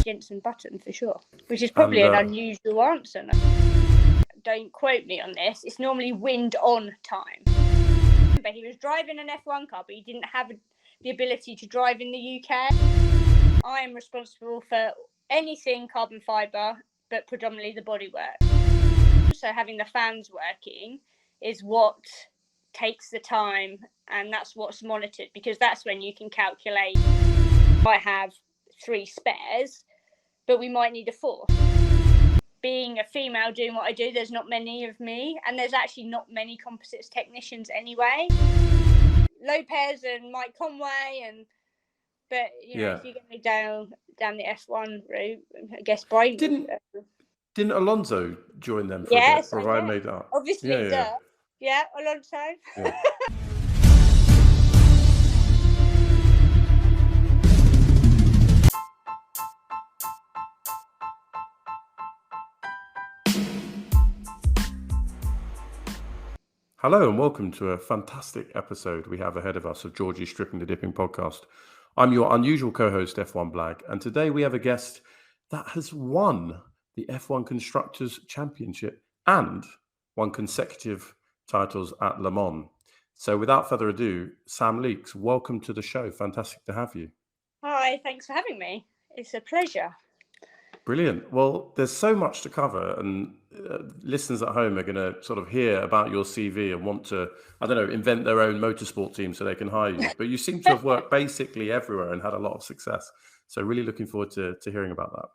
Jenson Button for sure, which is And, probably an unusual answer. No? Don't quote me on this. It's normally wind on time. But he was driving an F1 car, but he didn't have the ability to drive in the UK. I am responsible for anything carbon fibre, but predominantly the bodywork. So having the fans working is what takes the time, and that's what's monitored, because that's when you can calculate. I have 3 spares, but we might need a 4th. Being a female doing what I do, there's not many of me, and there's actually not many composites technicians anyway. Lopez and Mike Conway, but if you're going down the F1 route, I guess Brian didn't Alonso join them for a bit? Or have I made that up? Obviously, yeah, Alonso. Yeah. Hello and welcome to a fantastic episode we have ahead of us of Georgie's Stripping the Dipping podcast. I'm your unusual co-host F1 Blag, and today we have a guest that has won the F1 Constructors Championship and won consecutive titles at Le Mans. So without further ado, Sam Leeks, welcome to the show. Fantastic to have you. Hi, thanks for having me. It's a pleasure. Brilliant. Well, there's so much to cover, and listeners at home are going to sort of hear about your CV and want to, invent their own motorsport team so they can hire you. But you seem to have worked basically everywhere and had a lot of success. So really looking forward to hearing about that.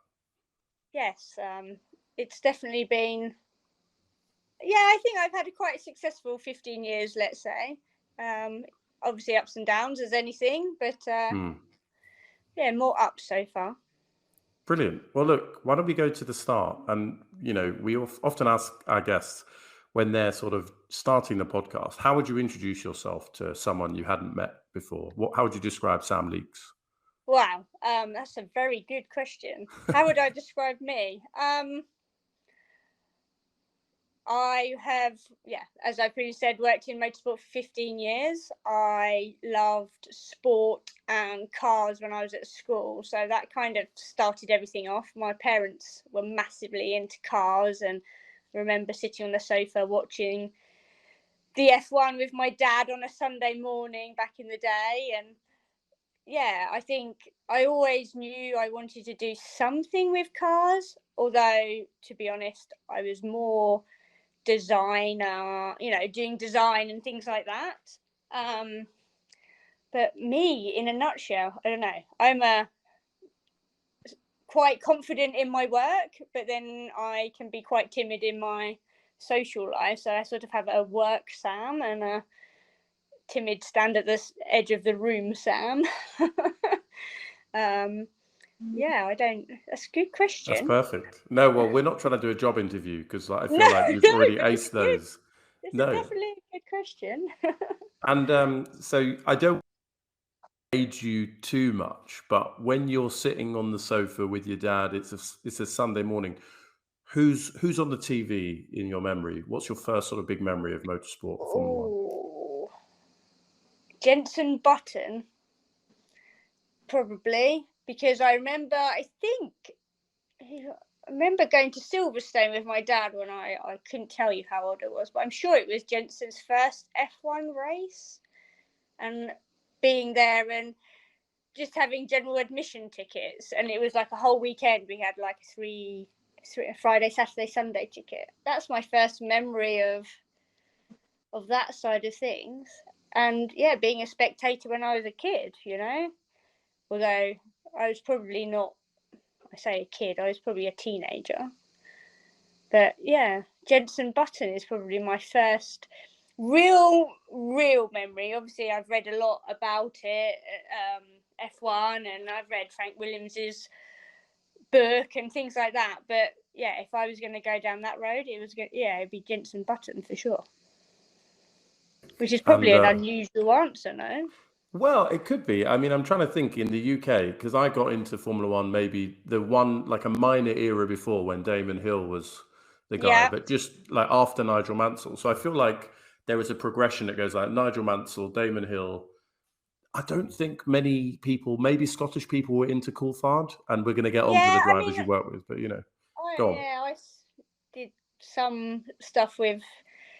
Yes, it's definitely been, I think I've had a quite successful 15 years, let's say. Obviously ups and downs as anything, but more ups so far. Brilliant. Well, look, why don't we go to the start? And, we often ask our guests when they're sort of starting the podcast, how would you introduce yourself to someone you hadn't met before? How would you describe Sam Leeks? Wow, that's a very good question. How would I describe me? I have, as I previously said, worked in motorsport for 15 years. I loved sport and cars when I was at school. So that kind of started everything off. My parents were massively into cars, and I remember sitting on the sofa watching the F1 with my dad on a Sunday morning back in the day. And I think I always knew I wanted to do something with cars, although, to be honest, I was more designer, doing design and things like that. But me, in a nutshell, I don't know. I'm quite confident in my work, but then I can be quite timid in my social life. So I sort of have a work Sam and a timid stand at the edge of the room Sam. That's a good question. That's perfect. No, well, we're not trying to do a job interview because I feel like you've already aced those. It's definitely a good question. And so I don't age you too much, but when you're sitting on the sofa with your dad, it's a Sunday morning. Who's on the TV in your memory? What's your first sort of big memory of motorsport, Formula One? Jenson Button, probably. Because I remember going to Silverstone with my dad when I couldn't tell you how old I was, but I'm sure it was Jenson's first F1 race, and being there and just having general admission tickets. And it was like a whole weekend. We had like a Friday, Saturday, Sunday ticket. That's my first memory of that side of things. And being a spectator when I was a kid, although I was probably not, I say a kid, I was probably a teenager. But Jenson Button is probably my first real memory. Obviously, I've read a lot about it, F1, and I've read Frank Williams's book and things like that. But if I was going to go down that road, it'd be Jenson Button for sure. Which is probably an unusual answer, no? Well, it could be. I mean, I'm trying to think in the UK, because I got into Formula One maybe the one, like a minor era before when Damon Hill was the guy, but just like after Nigel Mansell. So I feel like there was a progression that goes like Nigel Mansell, Damon Hill, I don't think many people, maybe Scottish people, were into Coulthard, and we're going to get on to the drivers you work with. But go on. I did some stuff with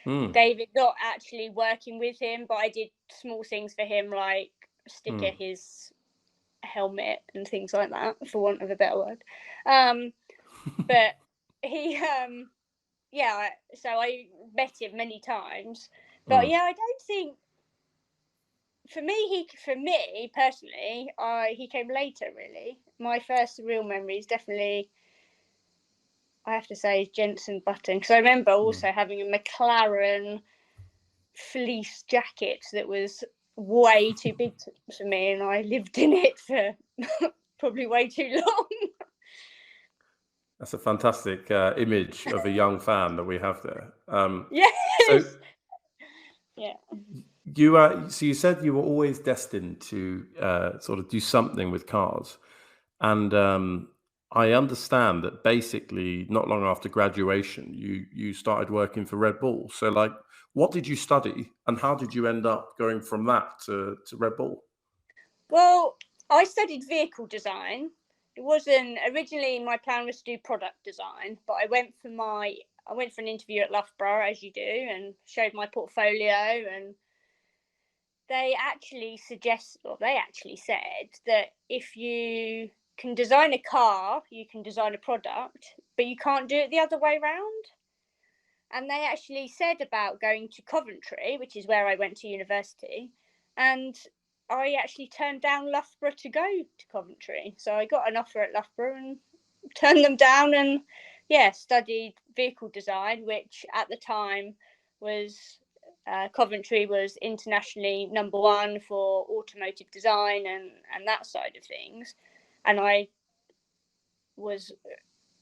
Mm. David, not actually working with him, but I did small things for him, like sticker his helmet and things like that, for want of a better word. But he, so I met him many times. But I don't think. For me personally, he came later. Really, my first real memory is definitely, I have to say, Jenson Button, because I remember also having a McLaren fleece jacket that was way too big for me, and I lived in it for probably way too long. That's a fantastic image of a young fan that we have there. Yes. So, yeah. So you said you were always destined to sort of do something with cars, and I understand that basically not long after graduation, you started working for Red Bull. So, like, what did you study, and how did you end up going from that to Red Bull? Well, I studied vehicle design. It wasn't originally, my plan was to do product design, but I went for an interview at Loughborough, as you do, and showed my portfolio, and they actually said that if you can design a car, you can design a product, but you can't do it the other way around. And they actually said about going to Coventry, which is where I went to university, and I actually turned down Loughborough to go to Coventry. So I got an offer at Loughborough and turned them down, and studied vehicle design, which at the time was Coventry was internationally #1 for automotive design and that side of things. And I was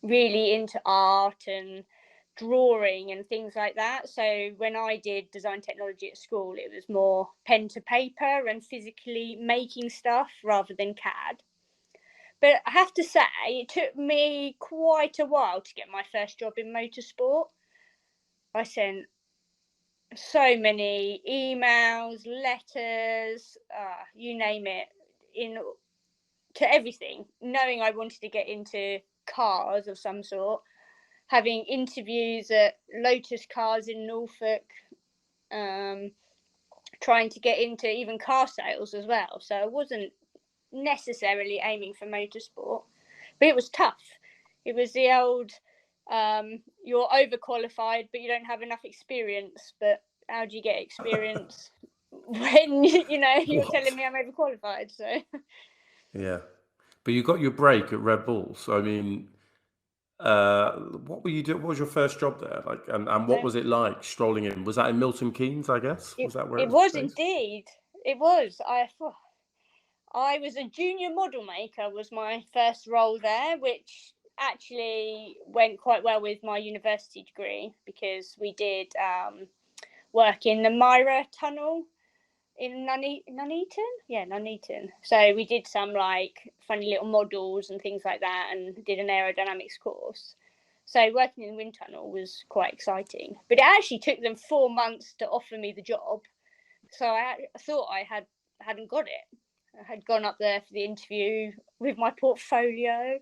really into art and drawing and things like that. So when I did design technology at school, it was more pen to paper and physically making stuff rather than CAD. But I have to say, it took me quite a while to get my first job in motorsport. I sent so many emails, letters, you name it, to everything, knowing I wanted to get into cars of some sort, having interviews at Lotus Cars in Norfolk, trying to get into even car sales as well. So I wasn't necessarily aiming for motorsport, but it was tough. It was the old, you're overqualified, but you don't have enough experience. But how do you get experience when you're telling me I'm overqualified? So yeah, but you got your break at Red Bull. So I mean, what were you doing? What was your first job there? Like, and what was it like strolling in? Was that in Milton Keynes? I guess was that where it was based? Indeed. It was. I was a junior model maker. Was my first role there, which actually went quite well with my university degree, because we did work in the Myra tunnel in Nuneaton. Yeah, Nuneaton. So we did some like funny little models and things like that, and did an aerodynamics course. So working in the wind tunnel was quite exciting. But it actually took them 4 months to offer me the job. So I thought I hadn't got it. I had gone up there for the interview with my portfolio,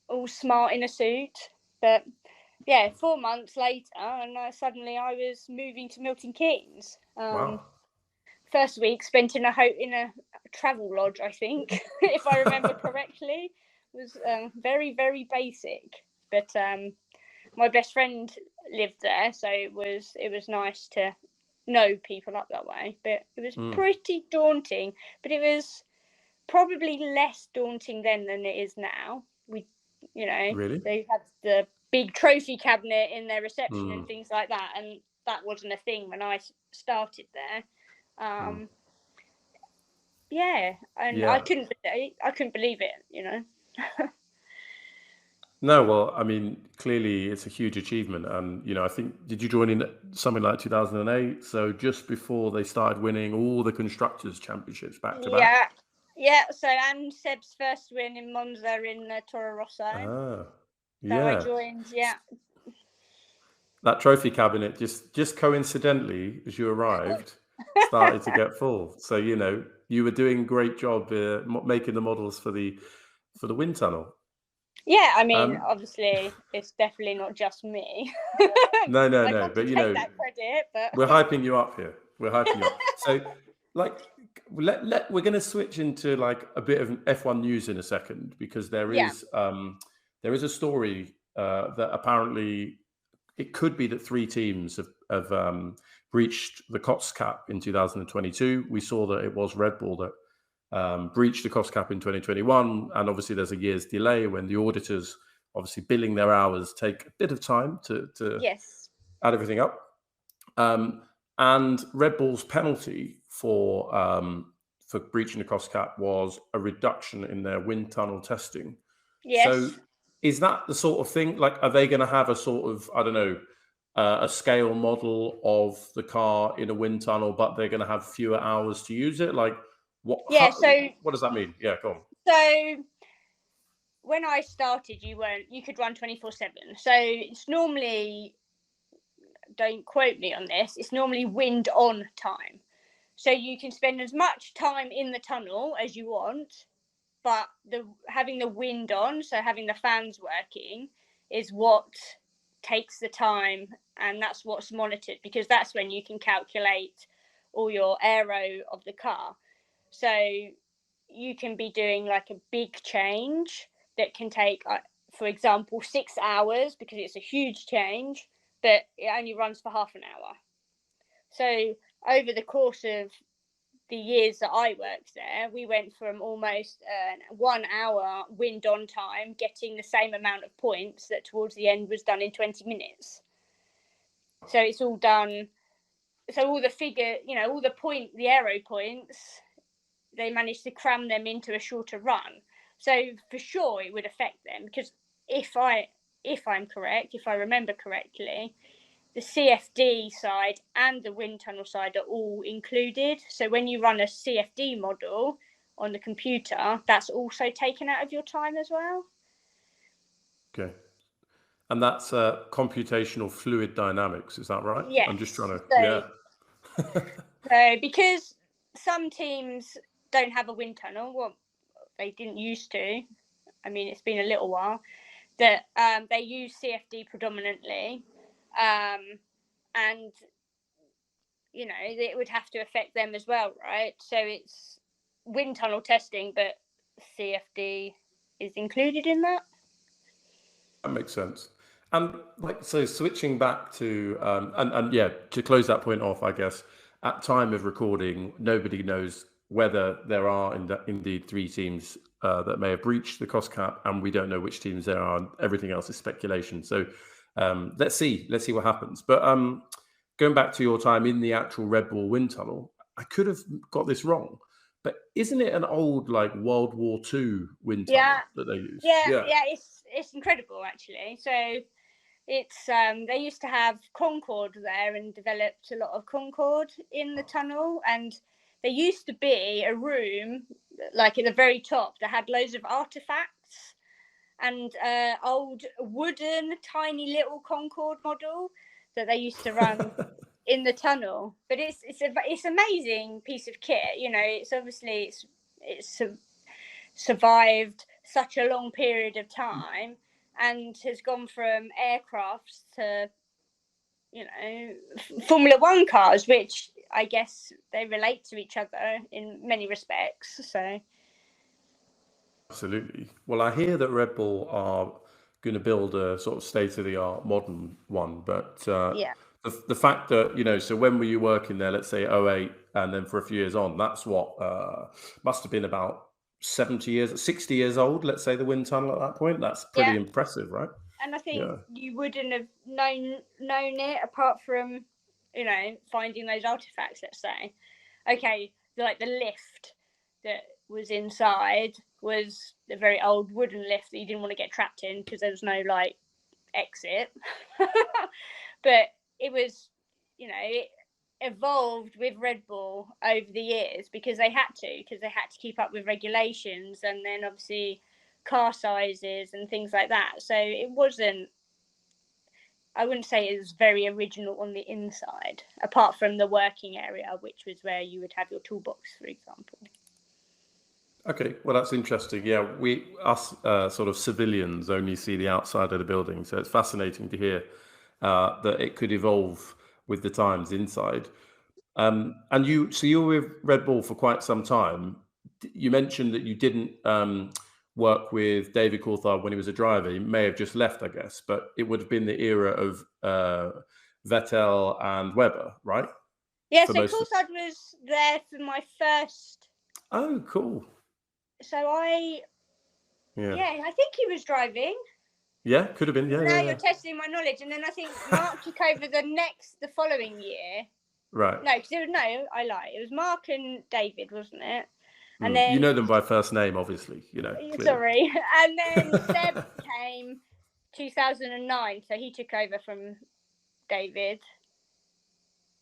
all smart in a suit. But 4 months later, and suddenly I was moving to Milton Keynes. Wow. First week spent in a travel lodge, I think, if I remember correctly. It was very, very basic. But my best friend lived there, so it was nice to know people up that way. But it was pretty daunting. But it was probably less daunting then than it is now. Really? They had the big trophy cabinet in their reception and things like that, and that wasn't a thing when I started there. And I couldn't believe it. No, well, I mean, clearly it's a huge achievement, and I think, did you join in something like 2008? So just before they started winning all the constructors' championships back to back. Yeah. So and Seb's first win in Monza in Toro Rosso. So I joined. Yeah. That trophy cabinet, just coincidentally, as you arrived, started to get full. So you were doing a great job making the models for the wind tunnel. Yeah, I mean, obviously, it's definitely not just me. No, I got but to take that credit, but we're hyping you up here. We're hyping you up. So, like, we're going to switch into like a bit of F1 news in a second, because there yeah, is a story that apparently it could be that 3 teams have breached the cost cap in 2022. We saw that it was Red Bull that breached the cost cap in 2021, and obviously there's a year's delay when the auditors, obviously billing their hours, take a bit of time to yes, add everything up. And Red Bull's penalty for breaching the cost cap was a reduction in their wind tunnel testing. So yes. is that the sort of thing? Like, are they going to have a sort of, I don't know, a scale model of the car in a wind tunnel, but they're going to have fewer hours to use it? Like, what? Yeah, so What does that mean? Yeah, go on. so when I started, you could run 24/7. So it's normally, don't quote me on this, it's normally wind on time. So you can spend as much time in the tunnel as you want, but having the wind on, so having the fans working, is what takes the time, and that's what's monitored, because that's when you can calculate all your aero of the car. So you can be doing like a big change that can take, for example, 6 hours, because it's a huge change, but it only runs for half an hour. So over the course of the years that I worked there, we went from almost 1 hour wind on time, getting the same amount of points that towards the end was done in 20 minutes. So it's all done. So all the aero points, they managed to cram them into a shorter run. So for sure it would affect them, because if I'm correct, if I remember correctly, the CFD side and the wind tunnel side are all included. So when you run a CFD model on the computer, that's also taken out of your time as well. Okay. And that's computational fluid dynamics, is that right? Yes. I'm just trying to, So, yeah. so because some teams don't have a wind tunnel, well, they didn't used to. I mean, it's been a little while that they use CFD predominantly, and it would have to affect them as well, right? So it's wind tunnel testing, but CFD is included in that. That makes sense. And like, so switching back to and yeah, to close that point off, I guess at time of recording, nobody knows whether there are indeed 3 teams that may have breached the cost cap, and we don't know which teams there are. And everything else is speculation. So let's see what happens. But going back to your time in the actual Red Bull wind tunnel, I could have got this wrong, but isn't it an old like World War II wind tunnel that they use? Yeah. It's incredible actually. So it's they used to have Concorde there and developed a lot of Concorde in the tunnel, and there used to be a room like at the very top that had loads of artifacts and old wooden tiny little Concorde model that they used to run in the tunnel. But it's amazing piece of kit. It's obviously it's survived such a long period of time and has gone from aircrafts to Formula One cars, which I guess they relate to each other in many respects. So Absolutely. Well, I hear that Red Bull are going to build a sort of state-of-the-art modern one, but yeah, the fact that, so when were you working there? Let's say '08, and then for a few years on, that's what must have been about 60 years old. Let's say the wind tunnel at that point. That's pretty yeah. impressive, right? And I think Yeah. you wouldn't have known it apart from finding those artifacts. Let's say, okay, like the lift that was inside was a very old wooden lift that you didn't want to get trapped in because there was no like exit. But it was, it evolved with Red Bull over the years because they had to keep up with regulations, and then obviously car sizes and things like that. So it wasn't I wouldn't say it was very original on the inside, apart from the working area, which was where you would have your toolbox, for example. Okay, well, that's interesting. Yeah, us sort of civilians only see the outside of the building, so it's fascinating to hear that it could evolve with the times inside. And you were with Red Bull for quite some time. You mentioned that you didn't work with David Coulthard when he was a driver. He may have just left, I guess, but it would have been the era of Vettel and Webber, right? Yeah, For so most of... Coulthard was there for my first. Oh, cool. So I think he was driving. Yeah, could have been. Yeah, Now yeah, you're yeah. testing my knowledge, and then I think Mark took over the following year. Right. No, because I lie. It was Mark and David, wasn't it? And You then know them by first name, obviously. You know. Clearly. sorry, and then Seb came 2009, so he took over from David.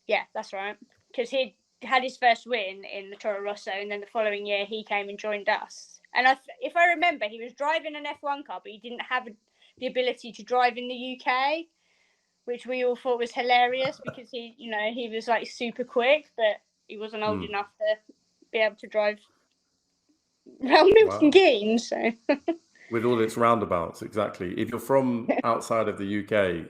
Yeah, that's right, because he had his first win in the Toro Rosso, and then the following year he came and joined us. And if I remember, he was driving an F1 car, but he didn't have the ability to drive in the UK, which we all thought was hilarious because he was like super quick, but he wasn't old enough to be able to drive around Milton Keynes. So. With all its roundabouts, exactly. If you're from outside of the UK,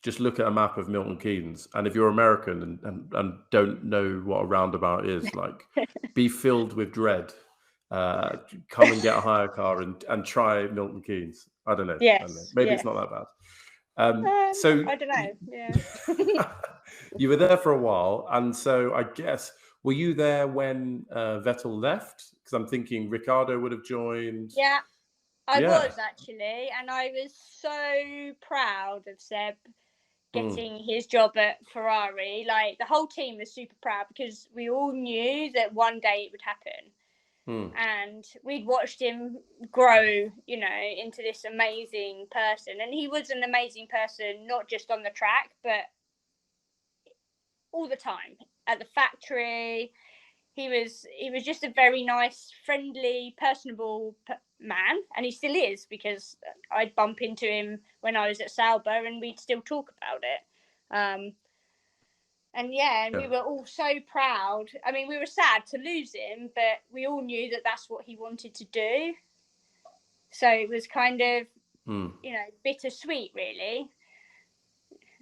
just look at a map of Milton Keynes, and if you're American and don't know what a roundabout is, like, be filled with dread. Come and get a hire car and try Milton Keynes. I don't know. Yes. I don't know. Maybe it's not that bad. So I don't know. Yeah. You were there for a while, and so I guess, were you there when Vettel left? Because I'm thinking Ricciardo would have joined. Yeah, I was actually, and I was so proud of Seb getting his job at Ferrari. Like, the whole team was super proud because we all knew that one day it would happen. And we'd watched him grow, into this amazing person. And he was an amazing person, not just on the track, but all the time at the factory. He was just a very nice, friendly, personable man, and he still is, because I'd bump into him when I was at Sauber and we'd still talk about it. And we were all so proud. I mean, we were sad to lose him, but we all knew that that's what he wanted to do. So it was kind of, bittersweet, really.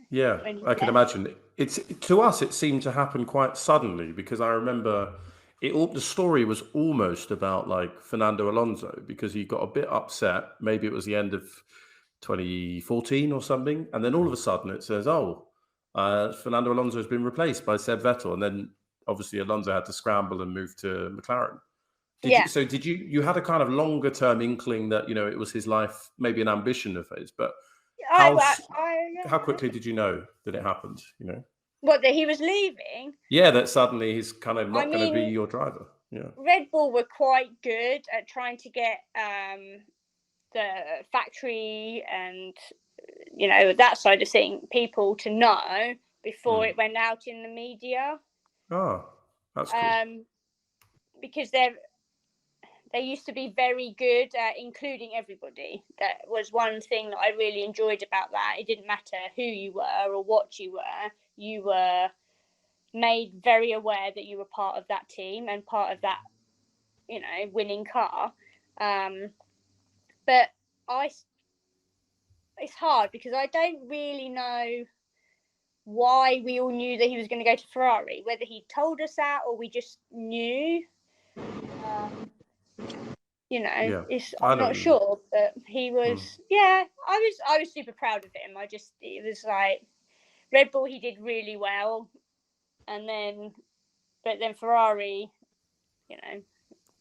Yeah, I can imagine. To us, it seemed to happen quite suddenly, because I remember the story was almost about like Fernando Alonso, because he got a bit upset. Maybe it was the end of 2014 or something, and then all of a sudden it says, Fernando Alonso has been replaced by Seb Vettel, and then obviously Alonso had to scramble and move to McLaren. Did you had a kind of longer term inkling that it was his life, maybe an ambition of his, but how quickly did you know that it happened? What, that he was leaving? Yeah, that suddenly he's kind of not going to be your driver. Yeah, Red Bull were quite good at trying to get the factory and that side of thing, people to know before it went out in the media. Oh, that's cool. Because they used to be very good at including everybody. That was one thing that I really enjoyed about that. It didn't matter who you were or what you were made very aware that you were part of that team and part of that, winning car. But it's hard because I don't really know why we all knew that he was going to go to Ferrari, whether he told us that or we just knew. I'm not sure, but he was. Yeah, I was super proud of him. It was like Red Bull, he did really well, but then Ferrari,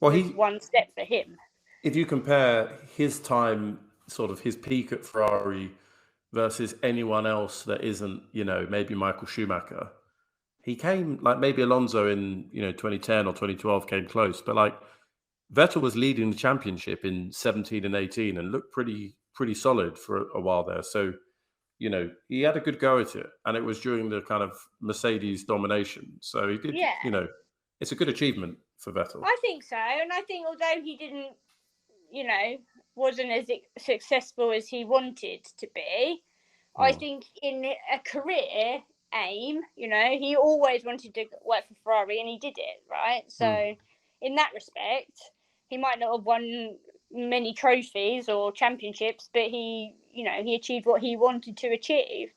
was one step for him. If you compare his time, sort of his peak at Ferrari, versus anyone else that isn't, maybe Michael Schumacher, he came, like, maybe Alonso in 2010 or 2012 came close, but like Vettel was leading the championship in 17 and 18 and looked pretty solid for a while there. So, he had a good go at it, and it was during the kind of Mercedes domination. So he did, it's a good achievement for Vettel. I think so. And I think although he didn't, wasn't as successful as he wanted to be, I think in a career aim, he always wanted to work for Ferrari and he did it, right? So in that respect, he might not have won many trophies or championships, but he achieved what he wanted to achieve.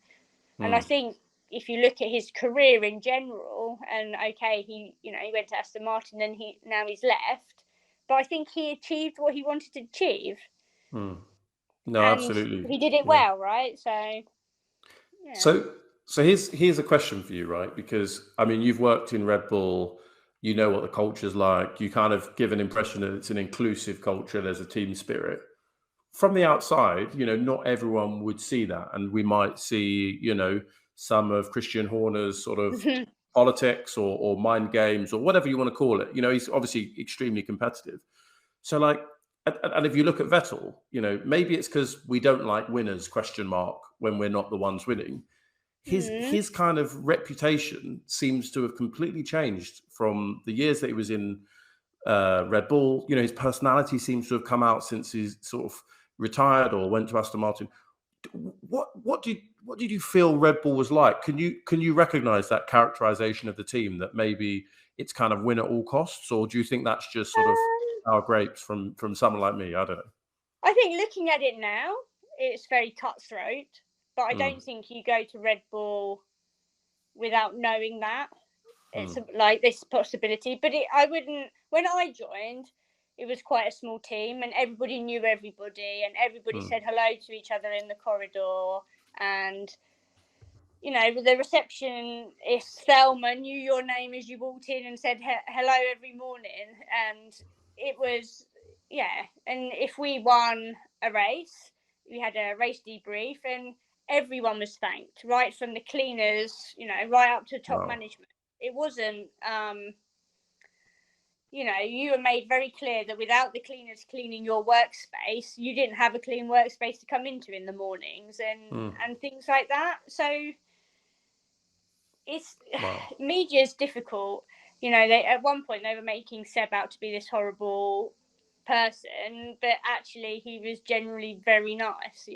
And I think if you look at his career in general, and okay, he went to Aston Martin and now he's left, but I think he achieved what he wanted to achieve. No, and absolutely. he did it well, right? So yeah. So here's a question for you, right? Because I mean, you've worked in Red Bull, you know what the culture's like. You kind of give an impression that it's an inclusive culture. There's a team spirit. From the outside, not everyone would see that, and we might see, some of Christian Horner's sort of politics or mind games or whatever you want to call it. He's obviously extremely competitive. So, like, and if you look at Vettel, maybe it's because we don't like winners, when we're not the ones winning. His kind of reputation seems to have completely changed from the years that he was in Red Bull. His personality seems to have come out since he's sort of retired or went to Aston Martin. What did you feel Red Bull was like? Can you recognize that characterization of the team, that maybe it's kind of win at all costs, or do you think that's just sort of our grapes from someone like me? I don't know. I think looking at it now, it's very cutthroat, but I don't think you go to Red Bull without knowing that it's like this possibility. But I wouldn't. When I joined, it was quite a small team, and everybody knew everybody, and everybody said hello to each other in the corridor, and the receptionist Thelma knew your name as you walked in and said hello every morning, and it was and if we won a race, we had a race debrief and everyone was thanked, right from the cleaners, right up to top management. It wasn't you were made very clear that without the cleaners cleaning your workspace, you didn't have a clean workspace to come into in the mornings and things like that. So it's media is difficult. They at one point they were making Seb out to be this horrible person, but actually he was generally very nice.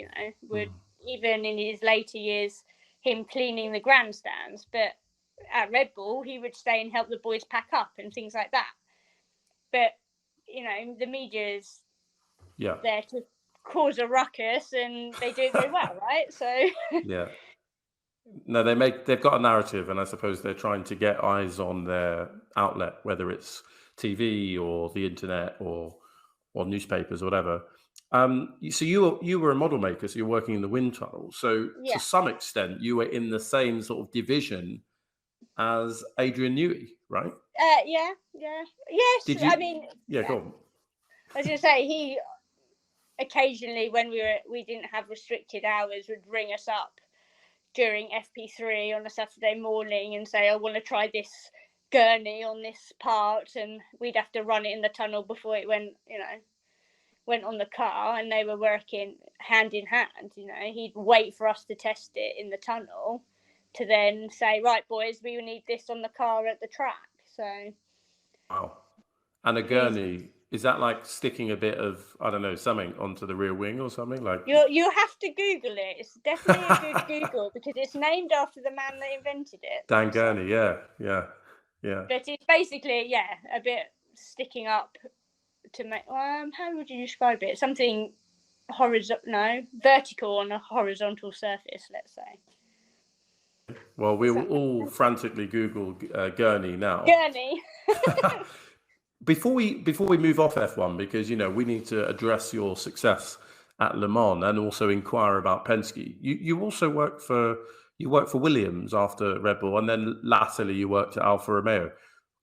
Would even in his later years, him cleaning the grandstands, but at Red Bull he would stay and help the boys pack up and things like that. But the media is there to cause a ruckus, and they do it very well, right? So yeah. No, they've got a narrative, and I suppose they're trying to get eyes on their outlet, whether it's TV or the internet or newspapers or whatever. So you were a model maker, so you're working in the wind tunnel. So to some extent, you were in the same sort of division as Adrian Newey, right? Yes. Did you? I mean, go on. I was going to say, he occasionally, when we didn't have restricted hours, would ring us up during FP3 on a Saturday morning and say, I want to try this gurney on this part, and we'd have to run it in the tunnel before it went on the car, and they were working hand in hand. He'd wait for us to test it in the tunnel to then say, right boys, we need this on the car at the track. So wow. And a gurney, is that like sticking a bit of, I don't know, something onto the rear wing or something? Like you have to Google it. It's definitely a good Google, because it's named after the man that invented it. Dan Gurney, yeah. But it's basically, a bit sticking up to make. How would you describe it? Something vertical on a horizontal surface, let's say. Well, we will all frantically Google gurney now. Gurney. Before we move off F1, because we need to address your success at Le Mans and also inquire about Penske. You also worked for Williams after Red Bull, and then latterly you worked at Alfa Romeo.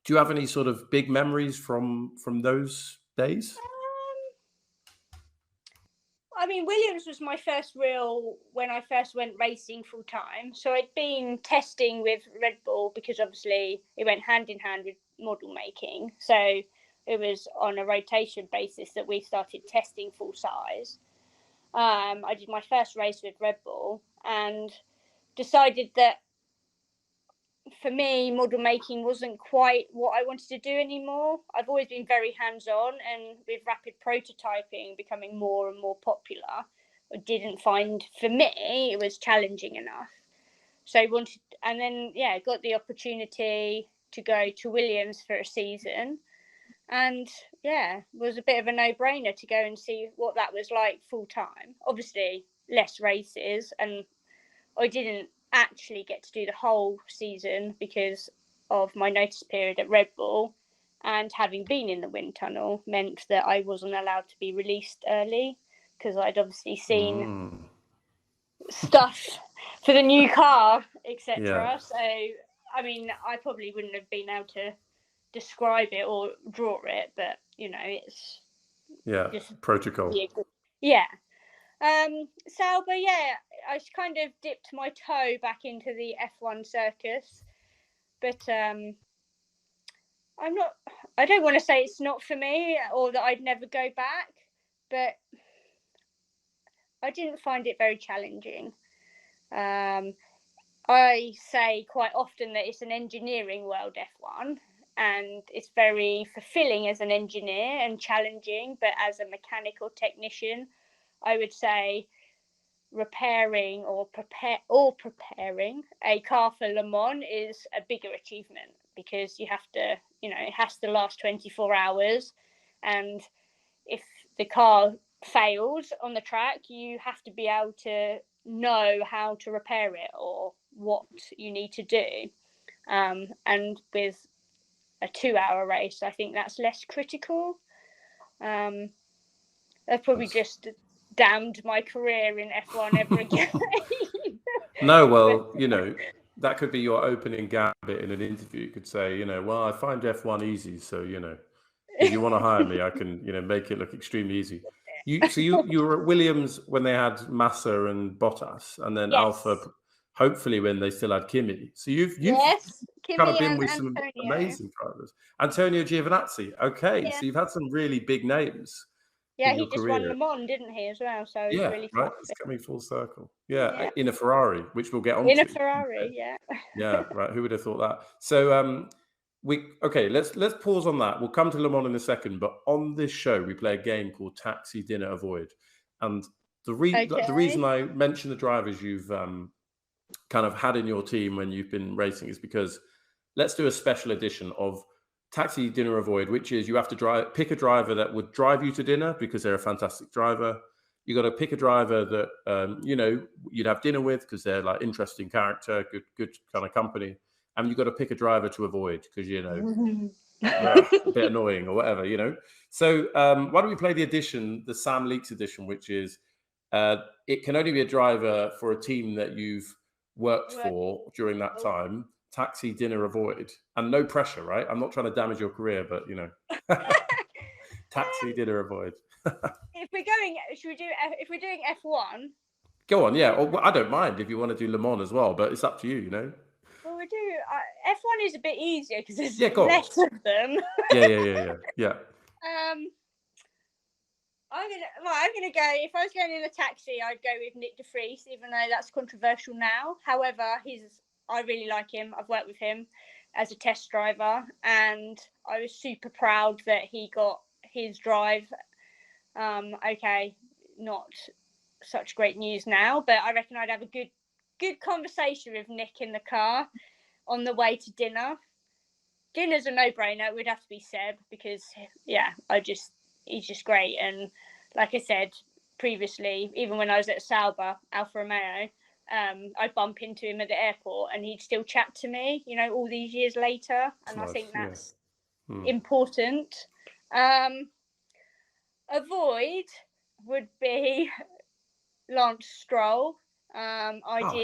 Do you have any sort of big memories from those days? I mean, Williams was my first when I first went racing full time. So I'd been testing with Red Bull, because obviously it went hand in hand with model making. So it was on a rotation basis that we started testing full size. I did my first race with Red Bull and decided that for me, model making wasn't quite what I wanted to do anymore. I've always been very hands-on, and with rapid prototyping becoming more and more popular, I didn't find, for me, it was challenging enough. So I wanted, and then got the opportunity to go to Williams for a season, and was a bit of a no-brainer to go and see what that was like full time. Obviously less races, and I didn't actually get to do the whole season because of my notice period at Red Bull, and having been in the wind tunnel meant that I wasn't allowed to be released early, because I'd obviously seen stuff for the new car, etc. Yeah. So, I mean, I probably wouldn't have been able to describe it or draw it, but it's just protocol. Sauber, I kind of dipped my toe back into the F1 circus, but I don't want to say it's not for me or that I'd never go back, but I didn't find it very challenging. I say quite often that it's an engineering world, F1, and it's very fulfilling as an engineer and challenging, but as a mechanical technician, I would say preparing a car for Le Mans is a bigger achievement, because you have to, it has to last 24 hours, and if the car fails on the track, you have to be able to know how to repair it or what you need to do. And with a 2-hour race, I think that's less critical. I've probably just damned my career in F1 ever again. No, well, that could be your opening gambit in an interview. You could say, well, I find F1 easy, so if you want to hire me, I can, make it look extremely easy. You were at Williams when they had Massa and Bottas, and then Alpha, hopefully when they still had Kimi. So you've kind of been with some amazing drivers. Antonio Giovinazzi. Okay, so you've had some really big names. Yeah, he just won Le Mans, didn't he, as well? So it's really fun. Right. It's coming full circle. Yeah, in a Ferrari, which we'll get on to. In a Ferrari, Yeah, right. Who would have thought that? So let's pause on that. We'll come to Le Mans in a second, but on this show we play a game called Taxi Dinner Avoid, and the reason I mention the drivers you've kind of had in your team when you've been racing is because let's do a special edition of Taxi Dinner Avoid, which is you have to pick a driver that would drive you to dinner because they're a fantastic driver. You got to pick a driver that you'd have dinner with because they're like interesting character, good kind of company, and you got to pick a driver to avoid because a bit annoying or whatever, So why don't we play the Sam Leeks edition, which is it can only be a driver for a team that you've worked for during that time. Taxi Dinner Avoid, and no pressure, right? I'm not trying to damage your career, but Taxi Dinner Avoid. If we're doing F1, go on, yeah. Or, I don't mind if you want to do Le Mans as well, but it's up to you, Well, we do. F1 is a bit easier because there's less of them. Yeah. I'm gonna go. If I was going in a taxi, I'd go with Nick de Vries, even though that's controversial now. However, I really like him. I've worked with him as a test driver, and I was super proud that he got his drive. Not such great news now, but I reckon I'd have a good conversation with Nick in the car on the way to dinner. Dinner's a no-brainer. It would have to be Seb because he's just great. And like I said previously, even when I was at Sauber, Alfa Romeo, I'd bump into him at the airport and he'd still chat to me, all these years later. And I think that's important. Avoid would be Lance Stroll.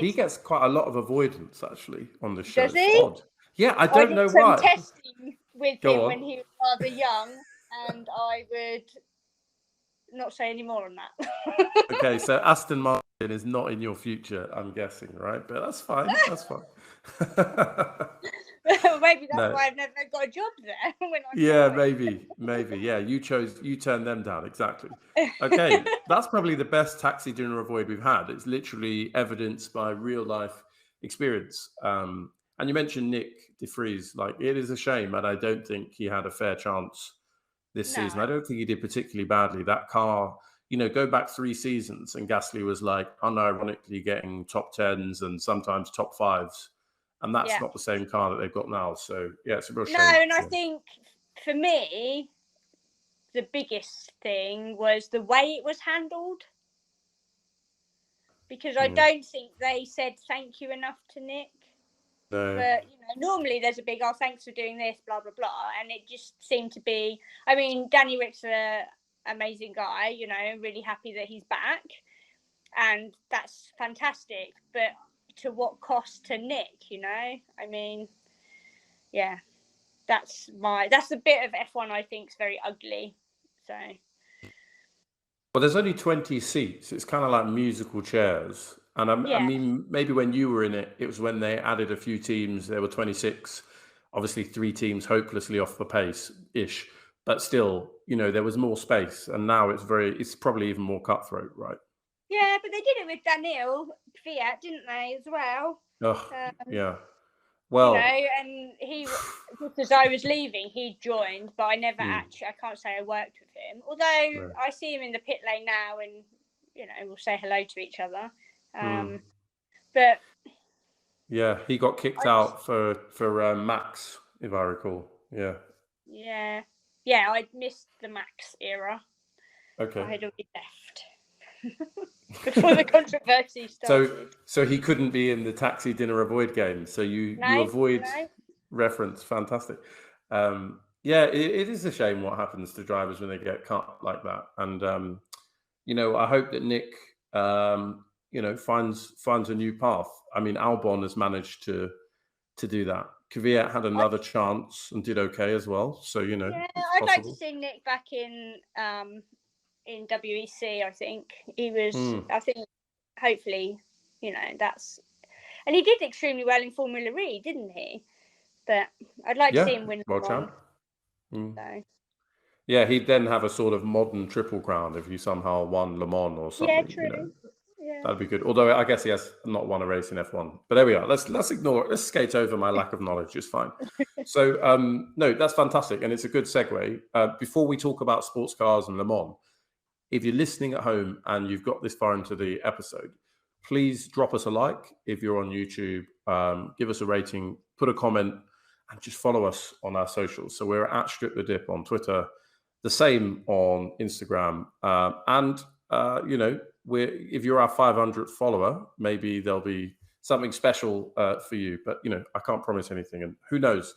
He gets quite a lot of avoidance actually on the show. Does he? Odd. Yeah, I don't know why. I did some testing with him when he was rather young, and I would not say any more on that. Okay, so Aston Martin is not in your future, I'm guessing, right? But that's fine. That's fine. Maybe that's why I've never got a job there. Maybe. Yeah, you turned them down, exactly. Okay, that's probably the best Taxi Dinner Avoid we've had. It's literally evidenced by real life experience. And you mentioned Nick de Vries. Like, it is a shame, and I don't think he had a fair chance this season. I don't think he did particularly badly. That car go back 3 seasons and Gasly was like unironically getting top 10s and sometimes top 5s. And that's not the same car that they've got now. So, yeah, it's a real shame. No, and I think for me, the biggest thing was the way it was handled. Because I don't think they said thank you enough to Nick. No. But, normally there's a big, thanks for doing this, blah, blah, blah. And it just seemed to be, I mean, Danny Rick's an amazing guy, really happy that he's back. And that's fantastic. But to what cost to Nick, I mean, yeah, that's the bit of F1 I think is very ugly. So. Well, there's only 20 seats. It's kind of like musical chairs. And I mean, maybe when you were in it, it was when they added a few teams. There were 26, obviously 3 teams hopelessly off the pace-ish. But still, there was more space. And now it's probably even more cutthroat, right? Yeah, but they did it with Daniil Fiat, didn't they, as well? Oh, yeah. Well, and he, just as I was leaving, he joined, but I never I can't say I worked with him. Although I see him in the pit lane now and, we'll say hello to each other. But yeah, he got kicked out for Max, if I recall. Yeah. Yeah. Yeah, I missed the Max era. Okay. I had already left. Before the controversy started. So he couldn't be in the taxi dinner avoid game. So you avoid reference. Fantastic. Yeah, it is a shame what happens to drivers when they get cut like that. And I hope that Nick finds a new path. I mean, Albon has managed to do that. Kvyat had another chance and did okay as well. So yeah, I'd like to see Nick back in WEC. I think he was. I think hopefully, that's. And he did extremely well in Formula E, didn't he? But I'd like to see him win world one. champ. So. Yeah, he'd then have a sort of modern triple crown if he somehow won Le Mans or something. Yeah, true. Yeah. That'd be good. Although I guess he has not won a race in F1. But there we are. Let's ignore it. Let's skate over my lack of knowledge. It's fine. So no, that's fantastic, and it's a good segue. Before we talk about sports cars and Le Mans, if you're listening at home and you've got this far into the episode, please drop us a like if you're on YouTube. Give us a rating, put a comment, and just follow us on our socials. So we're at Strip the Dip on Twitter, the same on Instagram, and if you're our 500th follower, maybe there'll be something special for you. But I can't promise anything, and who knows?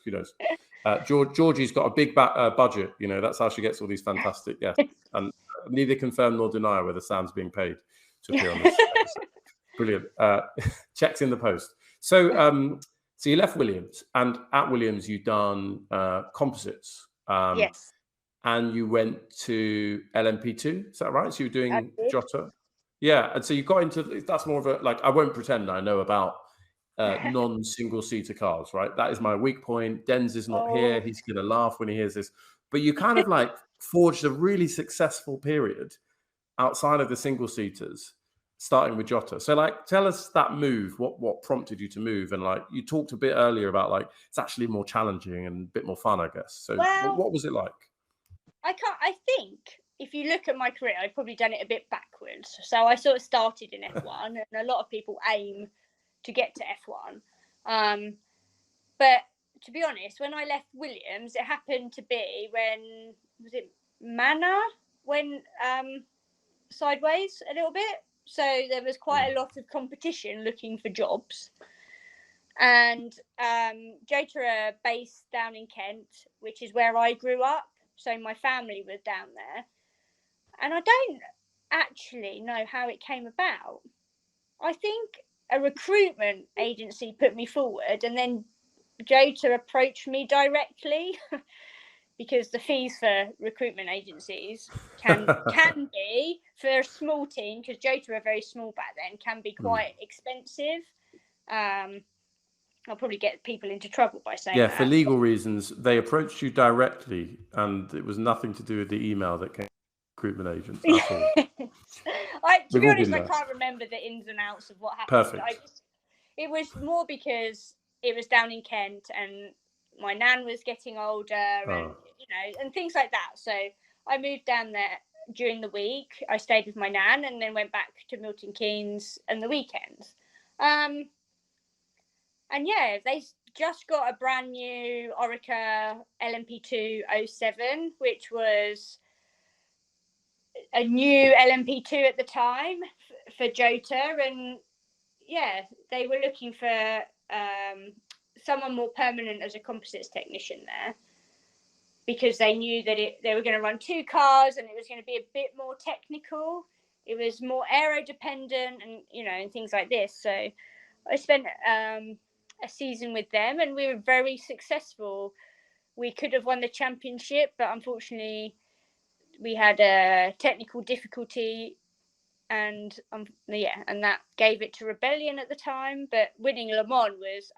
Georgie's got a big budget. That's how she gets all these fantastic guests, and neither confirm nor deny whether Sam's being paid to appear on this episode. Brilliant. Checks in the post. So you left Williams, and at Williams you've done composites. Yes. And you went to LMP2. Is that right? So you're doing Jota. Yeah, and so you got into that's more of a I won't pretend I know about non-single seater cars, right? That is my weak point. Denz is not here. He's gonna laugh when he hears this. But you kind of forged a really successful period outside of the single seaters, starting with Jota. So tell us that move. What prompted you to move? And you talked a bit earlier about it's actually more challenging and a bit more fun, I guess. So what was it like? I think if you look at my career, I've probably done it a bit backwards. So I sort of started in F1, and a lot of people aim to get to F1. But to be honest, when I left Williams, it happened to be when, was it Manor went sideways a little bit. So there was quite a lot of competition looking for jobs. And Jota are based down in Kent, which is where I grew up. So my family was down there. And I don't actually know how it came about. I think a recruitment agency put me forward, and then Jota approached me directly because the fees for recruitment agencies can be, for a small team, because Jota are very small back then, can be quite expensive. I'll probably get people into trouble by saying that. For legal reasons, they approached you directly, and it was nothing to do with the email that came from recruitment agents at all. To be honest, I can't remember the ins and outs of what happened. Perfect. It was more because it was down in Kent, and my nan was getting older, and and things like that. So I moved down there during the week. I stayed with my nan and then went back to Milton Keynes and the weekends. And yeah, they just got a brand new Orica LMP2 07, which was a new LMP2 at the time for Jota. And yeah, they were looking for someone more permanent as a composites technician there, because they knew that they were going to run 2 cars and it was going to be a bit more technical. It was more aero dependent and, and things like this. So I spent a season with them and we were very successful. We could have won the championship, but unfortunately we had a technical difficulty and that gave it to Rebellion at the time. But winning Le Mans was,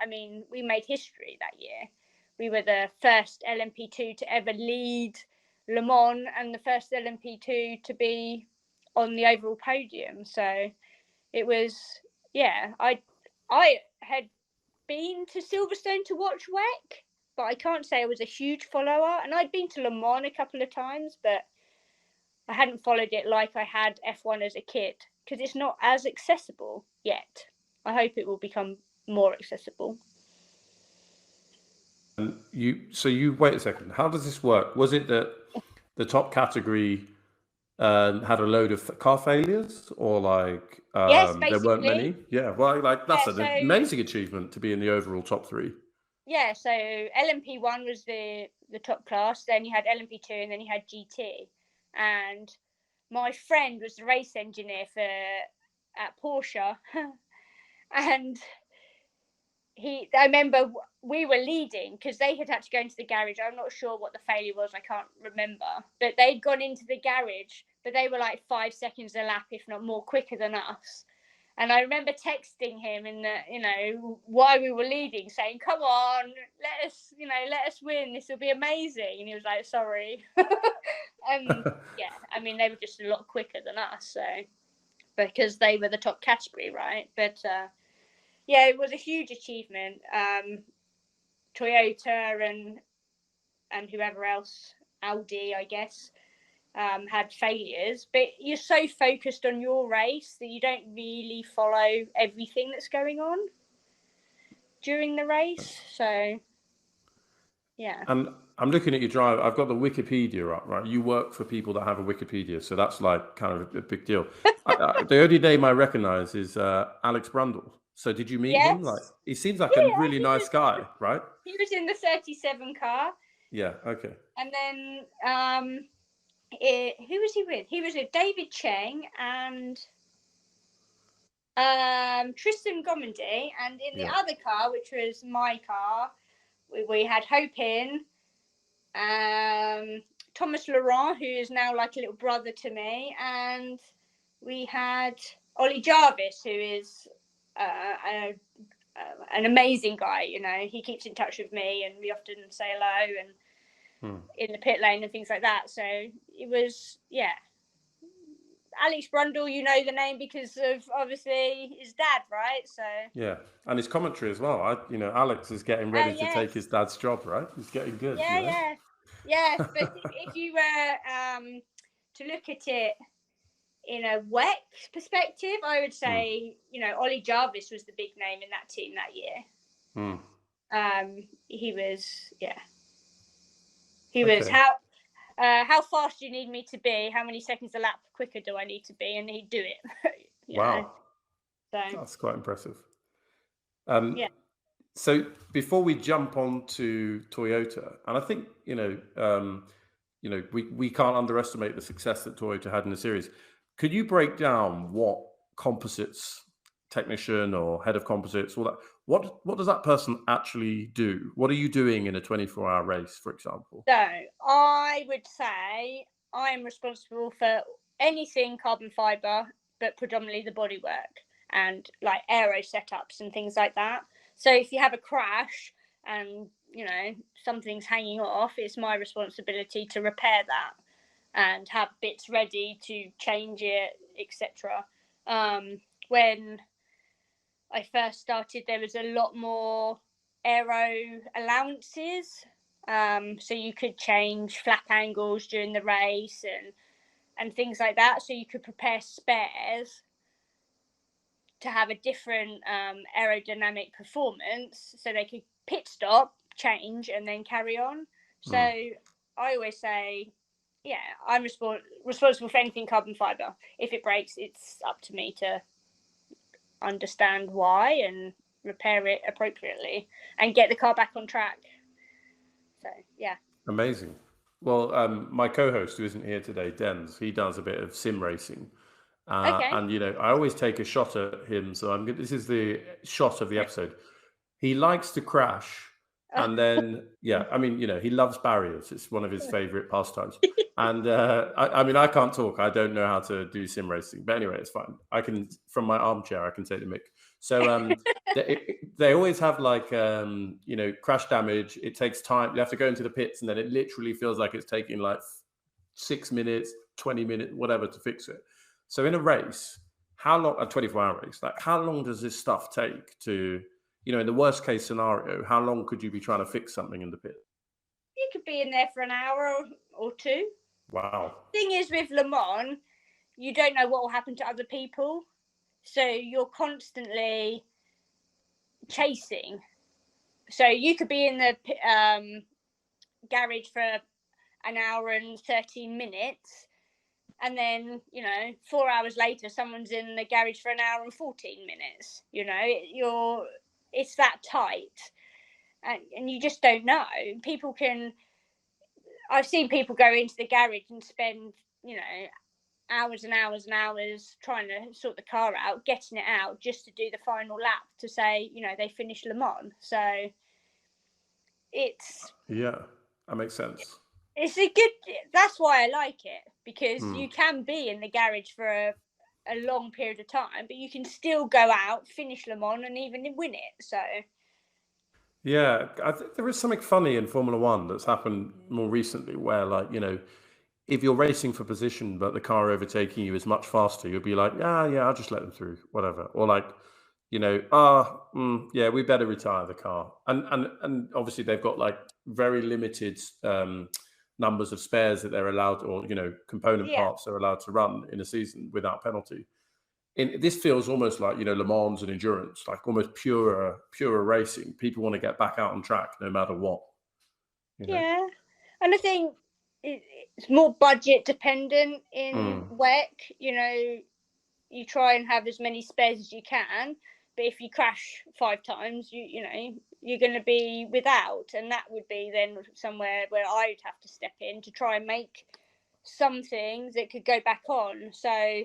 we made history that year. We were the first LMP2 to ever lead Le Mans and the first LMP2 to be on the overall podium. So it was, I had been to Silverstone to watch WEC, but I can't say I was a huge follower. And I'd been to Le Mans a couple of times, but I hadn't followed it like I had F1 as a kid, because it's not as accessible yet. I hope it will become more accessible. You wait a second. How does this work? Was it that the top category had a load of car failures, or like yes, there weren't many? Yeah, well, that's an so, amazing achievement to be in the overall top 3. Yeah, so LMP1 was the top class. Then you had LMP2, and then you had GT. And my friend was the race engineer at Porsche, and I remember we were leading because they had to go into the garage. I'm not sure what the failure was. I can't remember. But they'd gone into the garage, but they were like 5 seconds a lap, if not more, quicker than us. And I remember texting him while we were leading, saying, "Come on, let us win. This will be amazing." And he was like, "Sorry." They were just a lot quicker than us. So, because they were the top category, right? But it was a huge achievement. Toyota and whoever else, Audi, I guess, had failures. But you're so focused on your race that you don't really follow everything that's going on during the race. So, yeah. And I'm looking at your drive. I've got the Wikipedia up, right? You work for people that have a Wikipedia, so that's like kind of a big deal. The only name I recognize is Alex Brundle. So did you meet him? Like, he seems like a really nice guy, right? He was in the 37 car. Yeah. Okay. And then who was he with? He was with David Cheng and Tristan Gomandy, and in the other car, which was my car, we had Hope in, Thomas Laurent, who is now like a little brother to me, and we had Ollie Jarvis, who is an amazing guy. He keeps in touch with me, and we often say hello and in the pit lane and things like that. So it was, Alex Brundle, the name because of obviously his dad, right? So yeah, and his commentary as well. Alex is getting ready to take his dad's job, right? He's getting good. Yeah. But if you were to look at it in a WEC perspective, I would say Ollie Jarvis was the big name in that team that year. He was He was how fast do you need me to be? How many seconds a lap quicker do I need to be? And he'd do it. Wow. So that's quite impressive. So before we jump on to Toyota, and I think, we can't underestimate the success that Toyota had in the series. Could you break down what composites technician or head of composites, all that, what does that person actually do? What are you doing in a 24-hour race, for example? So I would say I am responsible for anything carbon fiber, but predominantly the bodywork and like aero setups and things like that. So if you have a crash and something's hanging off, it's my responsibility to repair that and have bits ready to change it, etc. When I first started, there was a lot more aero allowances, so you could change flap angles during the race and things like that. So you could prepare spares to have a different aerodynamic performance, so they could pit stop, change, and then carry on. So I always say, yeah, I'm responsible for anything carbon fibre. If it breaks, it's up to me to understand why and repair it appropriately and get the car back on track. So yeah. Amazing. Well, my co-host who isn't here today, Dens, he does a bit of sim racing. Okay. And, you know, I always take a shot at him. So this is the shot of the episode. He likes to crash. And then, yeah, I mean, you know, he loves barriers. It's one of his favorite pastimes. And I mean, I can't talk. I don't know how to do sim racing. But anyway, it's fine. I can, from my armchair, I can take the mic. So they always have like, you know, crash damage. It takes time. You have to go into the pits and then it literally feels like it's taking like 6 minutes, 20 minutes, whatever to fix it. So in a race, how long, a 24-hour race, like how long does this stuff take to, you know, in the worst case scenario, how long could you be trying to fix something in the pit? You could be in there for an hour or two. Wow. Thing is, with Le Mans, you don't know what will happen to other people. So you're constantly chasing. So you could be in the garage for an hour and 13 minutes. And then, you know, 4 hours later, someone's in the garage for an hour and 14 minutes. You know, it's that tight. And you just don't know. I've seen people go into the garage and spend, you know, hours and hours and hours trying to sort the car out, getting it out just to do the final lap to say, you know, they finished Le Mans. So yeah, that makes sense. That's why I like it, because you can be in the garage for a long period of time, but you can still go out, finish Le Mans, and even win it. So yeah, I think there is something funny in Formula One that's happened more recently where, like, you know, if you're racing for position, but the car overtaking you is much faster, you'll be like, yeah, I'll just let them through, whatever. Or like, you know, yeah, we better retire the car. And obviously they've got like very limited numbers of spares that they're allowed, or, you know, component parts they're allowed to run in a season without penalty. This feels almost like, you know, Le Mans and endurance, like almost pure racing. People want to get back out on track no matter what. You know? Yeah, and I think it's more budget dependent in WEC. You know, you try and have as many spares as you can, but if you crash 5 times, you know you're going to be without, and that would be then somewhere where I'd have to step in to try and make something that could go back on. So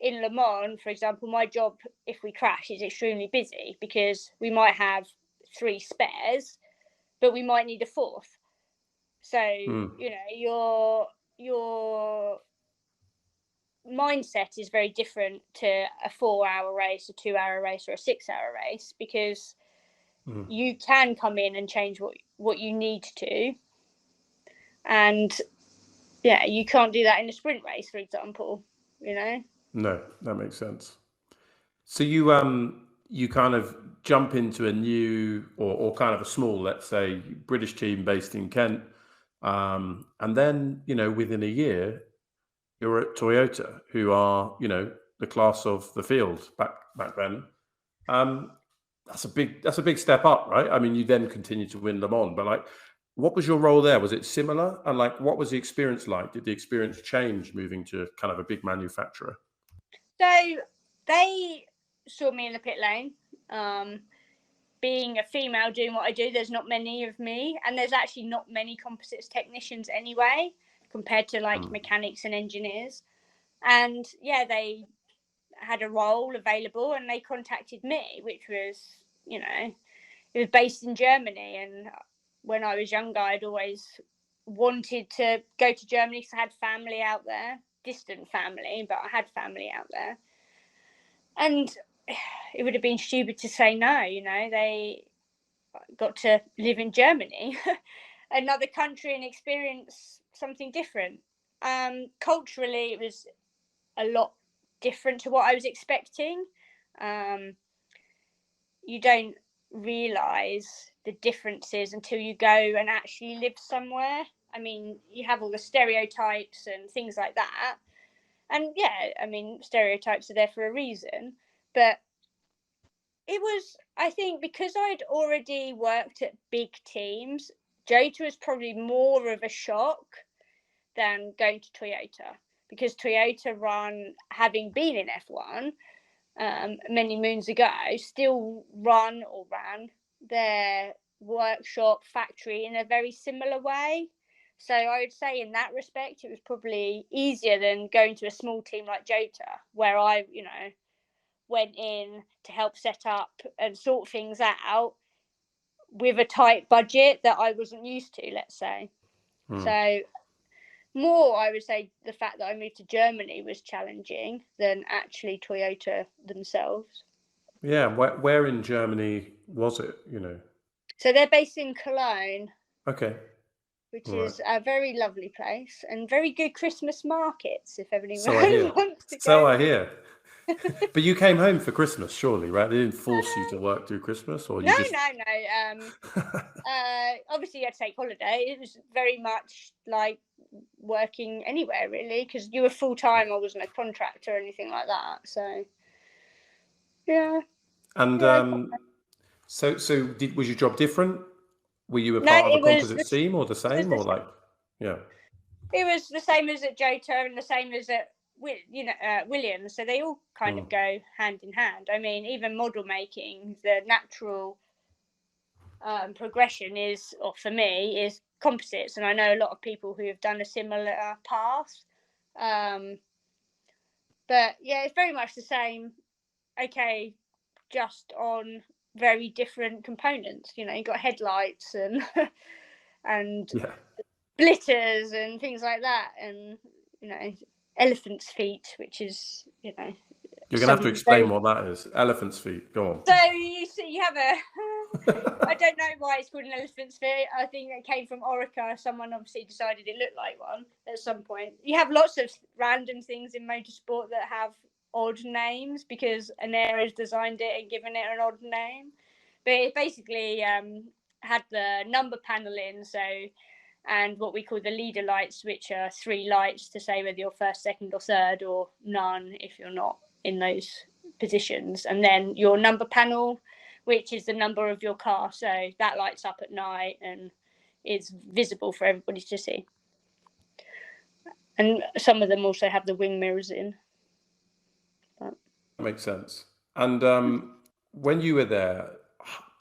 in Le Mans, for example, my job, if we crash, is extremely busy because we might have 3 spares, but we might need a 4th. So you know your mindset is very different to a 4-hour race, a 2-hour race, or a 6-hour race, because you can come in and change what you need to, and yeah, you can't do that in a sprint race, for example. You know. No, that makes sense. So you kind of jump into a new or kind of a small, let's say, British team based in Kent, and then, you know, within a year you're at Toyota, who are, you know, the class of the field back then. That's a big step up, right? I mean, you then continue to win Le Mans, but like, what was your role there? Was it similar? And like, what was the experience like? Did the experience change moving to kind of a big manufacturer? So they saw me in the pit lane. Being a female doing what I do, there's not many of me, and there's actually not many composites technicians anyway, compared to like mechanics and engineers. And yeah, they had a role available and they contacted me, which was, you know, it was based in Germany. And when I was younger, I'd always wanted to go to Germany because I had family out there, distant family, but I had family out there. And it would have been stupid to say no. You know, they got to live in Germany, another country, and experience something different. Culturally, it was a lot different to what I was expecting. You don't realize the differences until you go and actually live somewhere. I mean, you have all the stereotypes and things like that, And yeah, I mean, stereotypes are there for a reason, but it was, I think, because I'd already worked at big teams, Jota was probably more of a shock than going to Toyota, because Toyota having been in F1 many moons ago, still ran their workshop factory in a very similar way. So I would say in that respect, it was probably easier than going to a small team like Jota, where I, went in to help set up and sort things out with a tight budget that I wasn't used to, let's say. So more, I would say, the fact that I moved to Germany was challenging than actually Toyota themselves. Yeah, where in Germany was it, So they're based in Cologne. Okay. Which is a very lovely place and very good Christmas markets, if anyone wants to go. So I hear. But you came home for Christmas, surely, right? They didn't force you to work through Christmas, or you just... No. Obviously, you had to take holiday. It was very much like working anywhere, really, because you were full time. I wasn't a contractor or anything like that. So, yeah. And so was your job different? Were you a part of a composite team, or the same, or like, yeah? It was the same as at Jota and the same as at Williams. So they all kind of go hand in hand. I mean, even model making, the natural progression is, or for me, is composites, and I know a lot of people who have done a similar path. But yeah, it's very much the same. Okay, just on very different components. You got headlights and and splitters and things like that, and elephant's feet, which is you're gonna have to explain what that is. Elephant's feet, go on. So you have I don't know why it's called an elephant's feet. I think it came from Orica. Someone obviously decided it looked like one at some point. You have lots of random things in motorsport that have odd names because an area has designed it and given it an odd name. But it basically had the number panel in, and what we call the leader lights, which are 3 lights to say whether you're first, second, or third, or none if you're not in those positions. And then your number panel, which is the number of your car. So that lights up at night and is visible for everybody to see. And some of them also have the wing mirrors in. That makes sense. And when you were there,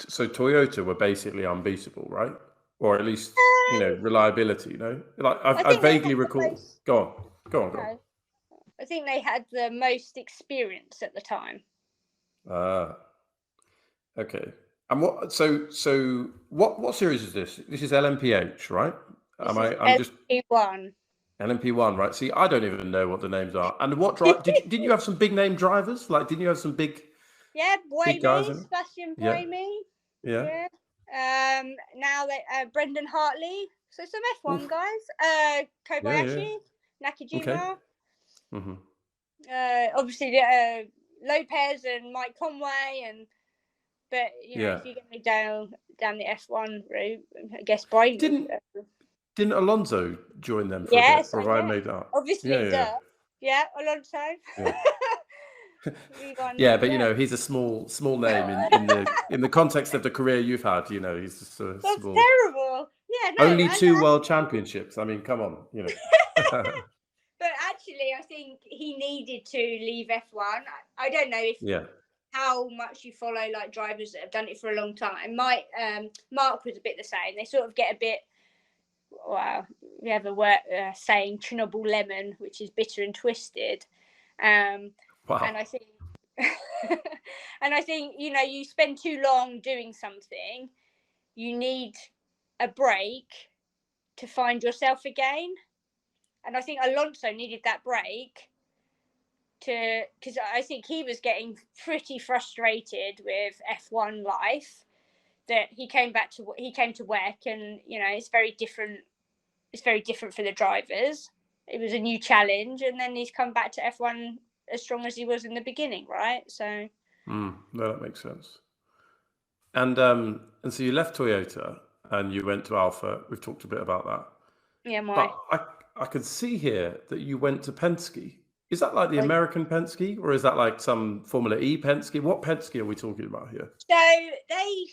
so Toyota were basically unbeatable, right? Or at least, reliability, Like I vaguely recall. Go on. I think they had the most experience at the time. Okay. And what series is this? This is LMPH, right? I'm just LMP1. LMP1, right? See, I don't even know what the names are. And what drive didn't you have some big name drivers? Like, didn't you have some big? Yeah, Buemi, Sebastian Buemi. Yeah. Now that Brendan Hartley, so some F1 guys. Kobayashi, Nakajima. Okay. Obviously, Lopez and Mike Conway, but if you're going down the F1 route, I guess Brian didn't Alonso join them for a bit? Or have I made that up? Obviously, Alonso. Yeah, but he's a small name in the context of the career you've had. He's just a That's small. Terrible. Yeah, no. Only 2 world championships. I mean, come on, But actually, I think he needed to leave F1. I don't know if how much you follow like drivers that have done it for a long time. Mark was a bit the same. They sort of get a bit. Wow, we have a saying Chernobyl lemon, which is bitter and twisted. Wow. And I think you spend too long doing something, you need a break to find yourself again. And I think Alonso needed that break because I think he was getting pretty frustrated with F1 life. That he came to WEC, and it's very different. It's very different for the drivers. It was a new challenge, and then he's come back to F1 as strong as he was in the beginning, right? So. No, that makes sense. And so you left Toyota and you went to Alpha. We've talked a bit about that. Yeah, But I could see here that you went to Penske. Is that like the Like, American Penske, or is that like some Formula E Penske? What Penske are we talking about here? so they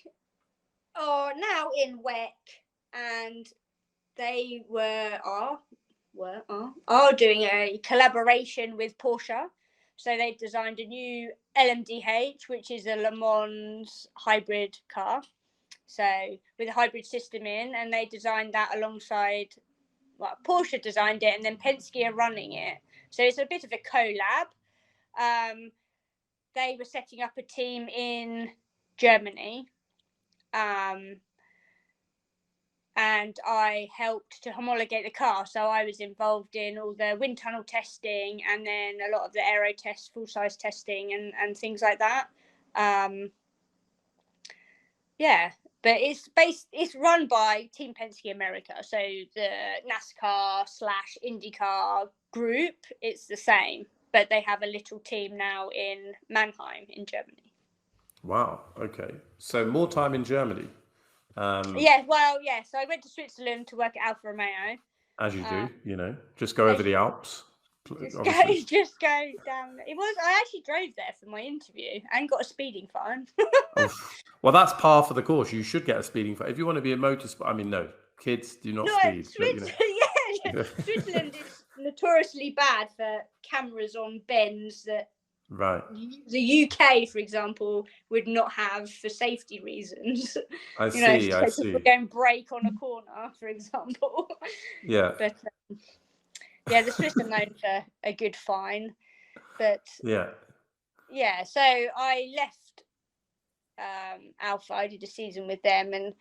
are now in WEC, and they are doing a collaboration with Porsche. So they've designed a new LMDH, which is a Le Mans hybrid car. So with a hybrid system in, and they designed that alongside, well, Porsche designed it, and then Penske are running it. So it's a bit of a collab. They were setting up a team in Germany, and I helped to homologate the car. So I was involved in all the wind tunnel testing, and then a lot of the aero tests, full size testing, and things like that. Yeah, but it's run by Team Penske America, so the NASCAR / IndyCar group, it's the same, but they have a little team now in Mannheim in Germany. Wow. Okay. So more time in Germany. Yeah. So I went to Switzerland to work at Alfa Romeo. As you do, just go over the Alps. Just go down. I actually drove there for my interview and got a speeding fine. Well, that's par for the course. You should get a speeding fine if you want to be a motorsport. I mean, no, kids do not speed. Switzerland is notoriously bad for cameras on bends that right. The UK, for example, would not have for safety reasons. I see. People don't brake on a corner, for example. Yeah. But the Swiss are known for a good fine. But yeah. So I left Alpha. I did a season with them, and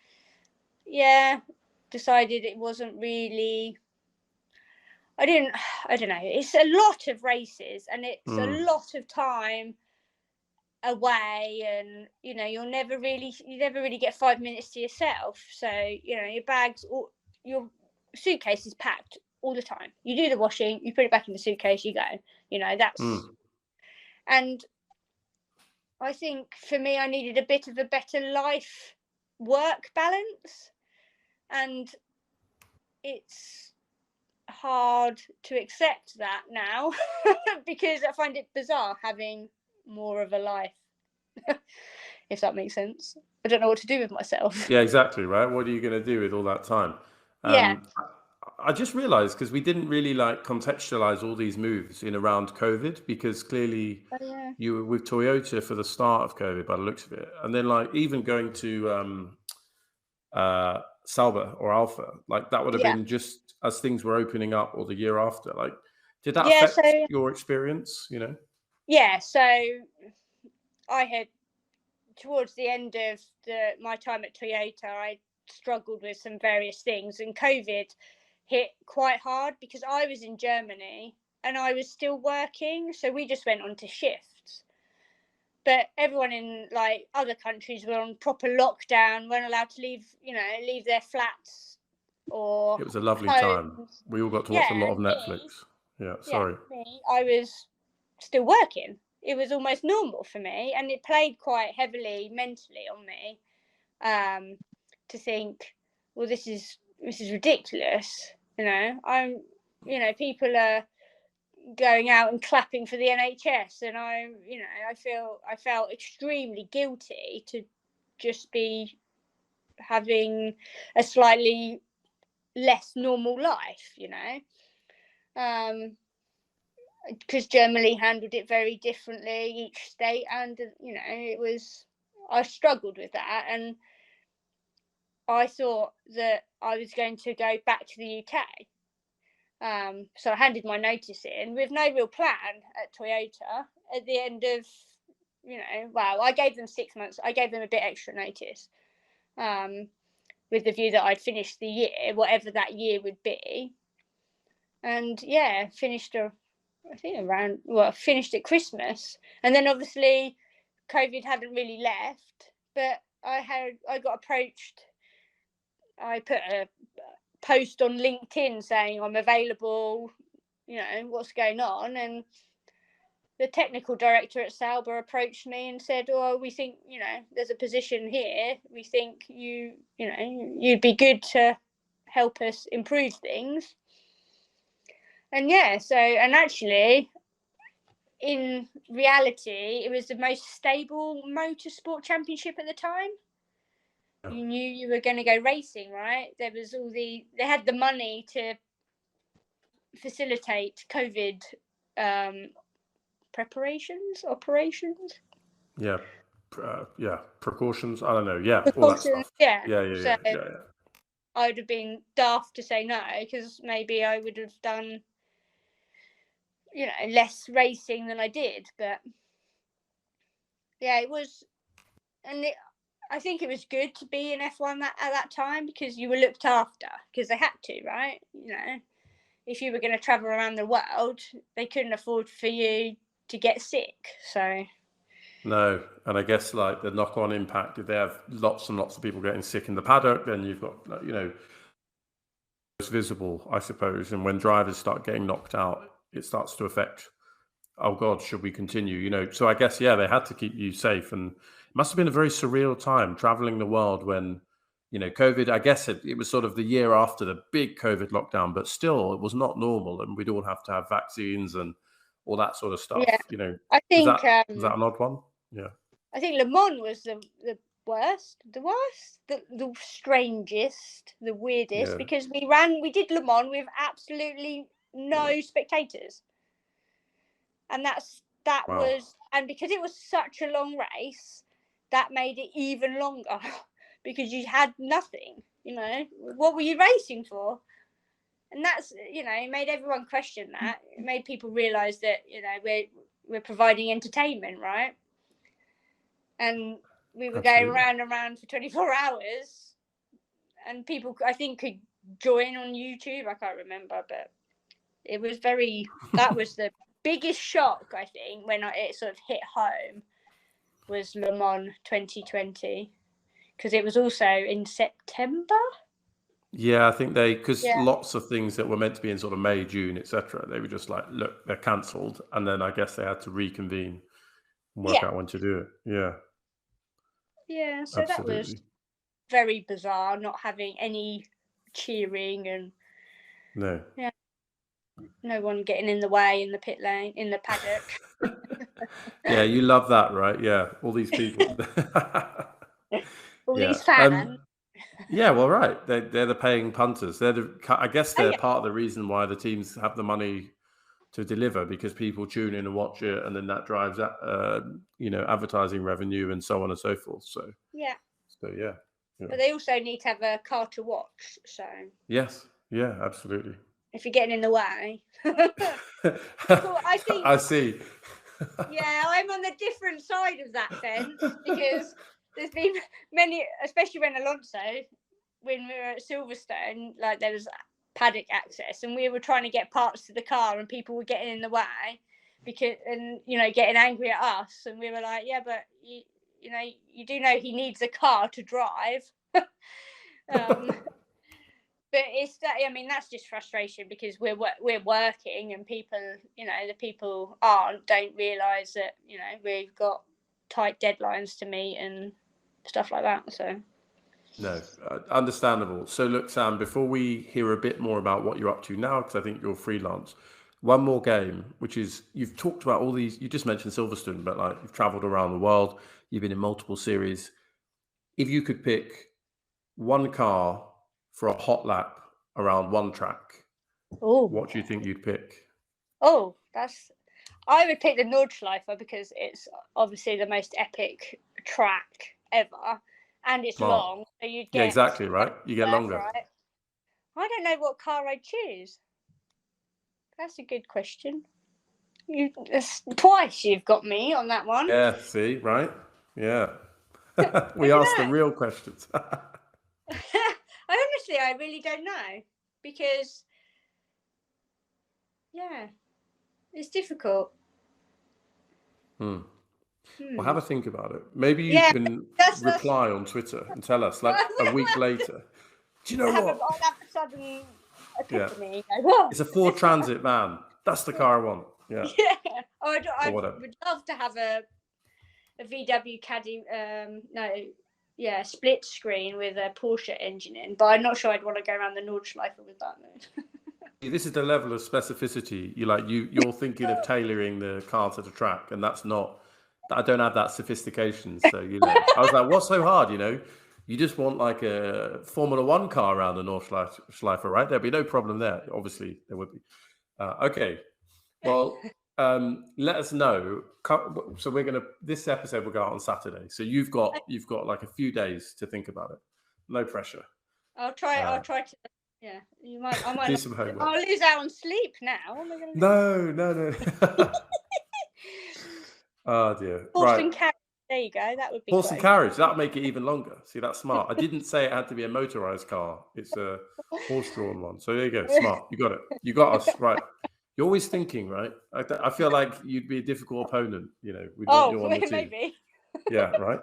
decided it wasn't really. I don't know. It's a lot of races, and it's a lot of time away, and you never really get 5 minutes to yourself. So your bags, or your suitcase is packed all the time. You do the washing, you put it back in the suitcase, you go. That's and I think for me, I needed a bit of a better life work balance, and it's hard to accept that now because I find it bizarre having more of a life, if that makes sense. I don't know what to do with myself. Yeah, exactly, right? What are you going to do with all that time? I just realized, because we didn't really contextualize all these moves in around COVID, because clearly you were with Toyota for the start of COVID by the looks of it, and then even going to Sauber or Alpha, that would have been just as things were opening up, or the year after. Did that affect your experience? So I had, towards the end of my time at Toyota, I struggled with some various things, and COVID hit quite hard because I was in Germany and I was still working, so we just went on to shifts. But everyone in other countries were on proper lockdown, weren't allowed to leave their flats or it was a lovely homes. time. We all got to watch a lot of Netflix. I was still working. It was almost normal for me, and it played quite heavily mentally on me, to think, well, this is ridiculous. People are going out and clapping for the NHS, and I felt extremely guilty to just be having a slightly less normal life, because Germany handled it very differently, each state, and I struggled with that, and I thought that I was going to go back to the UK. So I handed my notice in with no real plan at Toyota. At the end of, I gave them 6 months. I gave them a bit extra notice, with the view that I'd finish the year, whatever that year would be. And finished finished at Christmas. And then obviously COVID hadn't really left, but I got approached. I put a post on LinkedIn saying I'm available, what's going on, and the technical director at Sauber approached me and said, oh, we think there's a position here, we think you'd be good to help us improve things. And actually in reality, it was the most stable motorsport championship at the time. You knew you were going to go racing, right? There was they had the money to facilitate COVID operations. Yeah. Precautions. I don't know. Yeah. All that Precautions, stuff. yeah. Yeah. I would have been daft to say no, because maybe I would have done, less racing than I did. But yeah, it was, and I think it was good to be in F1 at that time, because you were looked after, because they had to, right? If you were going to travel around the world, they couldn't afford for you to get sick. So no, and I guess like the knock-on impact, if they have lots and lots of people getting sick in the paddock, then you've got it's visible, I suppose. And when drivers start getting knocked out, it starts to affect. Oh God, should we continue? So I guess they had to keep you safe, and it must have been a very surreal time traveling the world when COVID. I guess it was sort of the year after the big COVID lockdown, but still it was not normal, and we'd all have to have vaccines and all that sort of stuff. yeah, I think was that an odd one? Yeah, I think Le Mans was the worst, the strangest, the weirdest, because we did Le Mans with absolutely no spectators, and that wow. was, and because it was such a long race, that made it even longer, because you had nothing. What were you racing for? And that's it made everyone question that. It made people realize that we're providing entertainment, right? And we were going round and round for 24 hours, and people, I think, could join on YouTube. I can't remember, but it was that was the biggest shock, I think, when it sort of hit home, was Le Mans 2020, because it was also in September. Yeah, I think because lots of things that were meant to be in sort of May, June, etc., they were just like, look, they're cancelled, and then I guess they had to reconvene and work out when to do it. Yeah, so absolutely. That was very bizarre, not having any cheering and no one getting in the way in the pit lane, in the paddock. Yeah, you love that, right? Yeah, all these people. All these fans. Yeah, well, right. They're the paying punters. I guess they're part of the reason why the teams have the money to deliver, because people tune in and watch it, and then that drives advertising revenue and so on and so forth. So yeah. But they also need to have a car to watch. So yes, yeah, absolutely. If you're getting in the way, well, I see. Yeah, I'm on the different side of that fence, because there's been many, especially when we were at Silverstone, like there was paddock access, and we were trying to get parts to the car, and people were getting in the way, getting angry at us, and we were like, yeah, but you do know he needs a car to drive. But that's just frustration, because we're working, and people, the people don't realise that we've got tight deadlines to meet and stuff like that. So no, understandable. So look, Sam, before we hear a bit more about what you're up to now, because I think you're freelance, one more game, which is, you've talked about all these. You just mentioned Silverstone, but like, you've travelled around the world, you've been in multiple series. If you could pick one car for a hot lap around one track, what do you think you'd pick? I would pick the Nordschleife, because it's obviously the most epic track ever, and it's long, so you get exactly right. You get longer. Right? I don't know what car I'd choose. That's a good question. Twice you've got me on that one. Yeah. See, right? Yeah. We asked the real questions. Honestly, I really don't know, because it's difficult. Well, have a think about it. Maybe you can reply on Twitter and tell us, like, a week later. Do you know what? I'll have a sudden epiphany. Yeah. It's a Ford Transit van. That's the car I want. Yeah. I would love to have a VW Caddy. Split screen with a Porsche engine in, but I'm not sure I'd want to go around the Nordschleife with that. this is the level of specificity. You're thinking of tailoring the car to the track, and that's not. I don't have that sophistication. So I was like, what's so hard? You just want like a Formula One car around the Nordschleife, right? There'd be no problem there. Obviously, there would be. Okay, well, let us know. So this episode will go out on Saturday. So you've got like a few days to think about it. No pressure. I'll try to. Yeah, I might do some homework. I'll lose out on sleep now. What am I going to do? No. Oh dear. Horse and carriage. There you go. That would be horse and carriage. That'll make it even longer. See, that's smart. I didn't say it had to be a motorized car. It's a horse-drawn one. So there you go. Smart. You got it. You got us right. You're always thinking, right? I feel like you'd be a difficult opponent. We'd want you on the team. Maybe. Yeah. Right.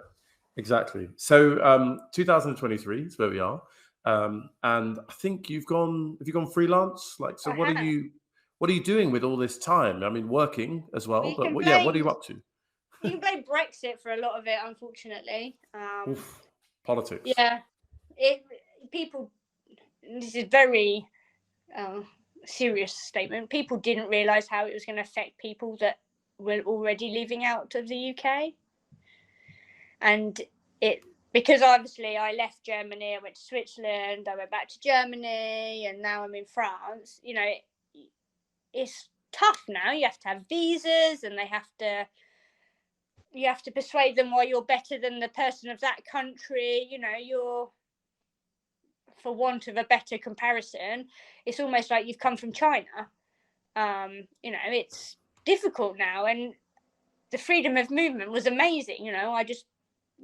Exactly. So 2023 is where we are. And I think have you gone freelance? So what are you doing with all this time? I mean, working as well, but what are you up to? You can blame Brexit for a lot of it, unfortunately. Politics. Yeah. This is very serious statement. People didn't realise how it was going to affect people that were already living out of the UK. And because obviously I left Germany, I went to Switzerland, I went back to Germany, and now I'm in France. It's tough now. You have to have visas, and you have to persuade them why you're better than the person of that country. You're, for want of a better comparison, it's almost like you've come from China. It's difficult now, and the freedom of movement was amazing. I just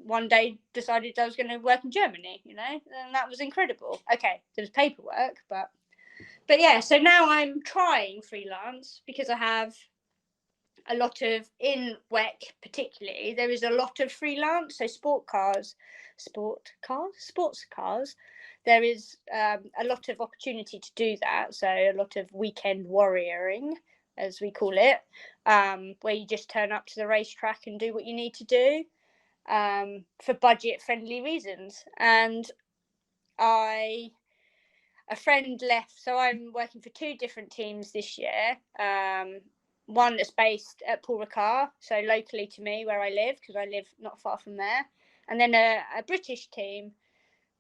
one day decided I was going to work in Germany, and that was incredible. Okay, there was paperwork, but yeah, so now I'm trying freelance because I have a lot of, in WEC particularly, there is a lot of freelance. So sports cars, there is a lot of opportunity to do that. So a lot of weekend warrioring, as we call it, where you just turn up to the racetrack and do what you need to do for budget-friendly reasons. And a friend left, so I'm working for 2 different teams this year. One that's based at Paul Ricard, so locally to me where I live, because I live not far from there, and then a British team.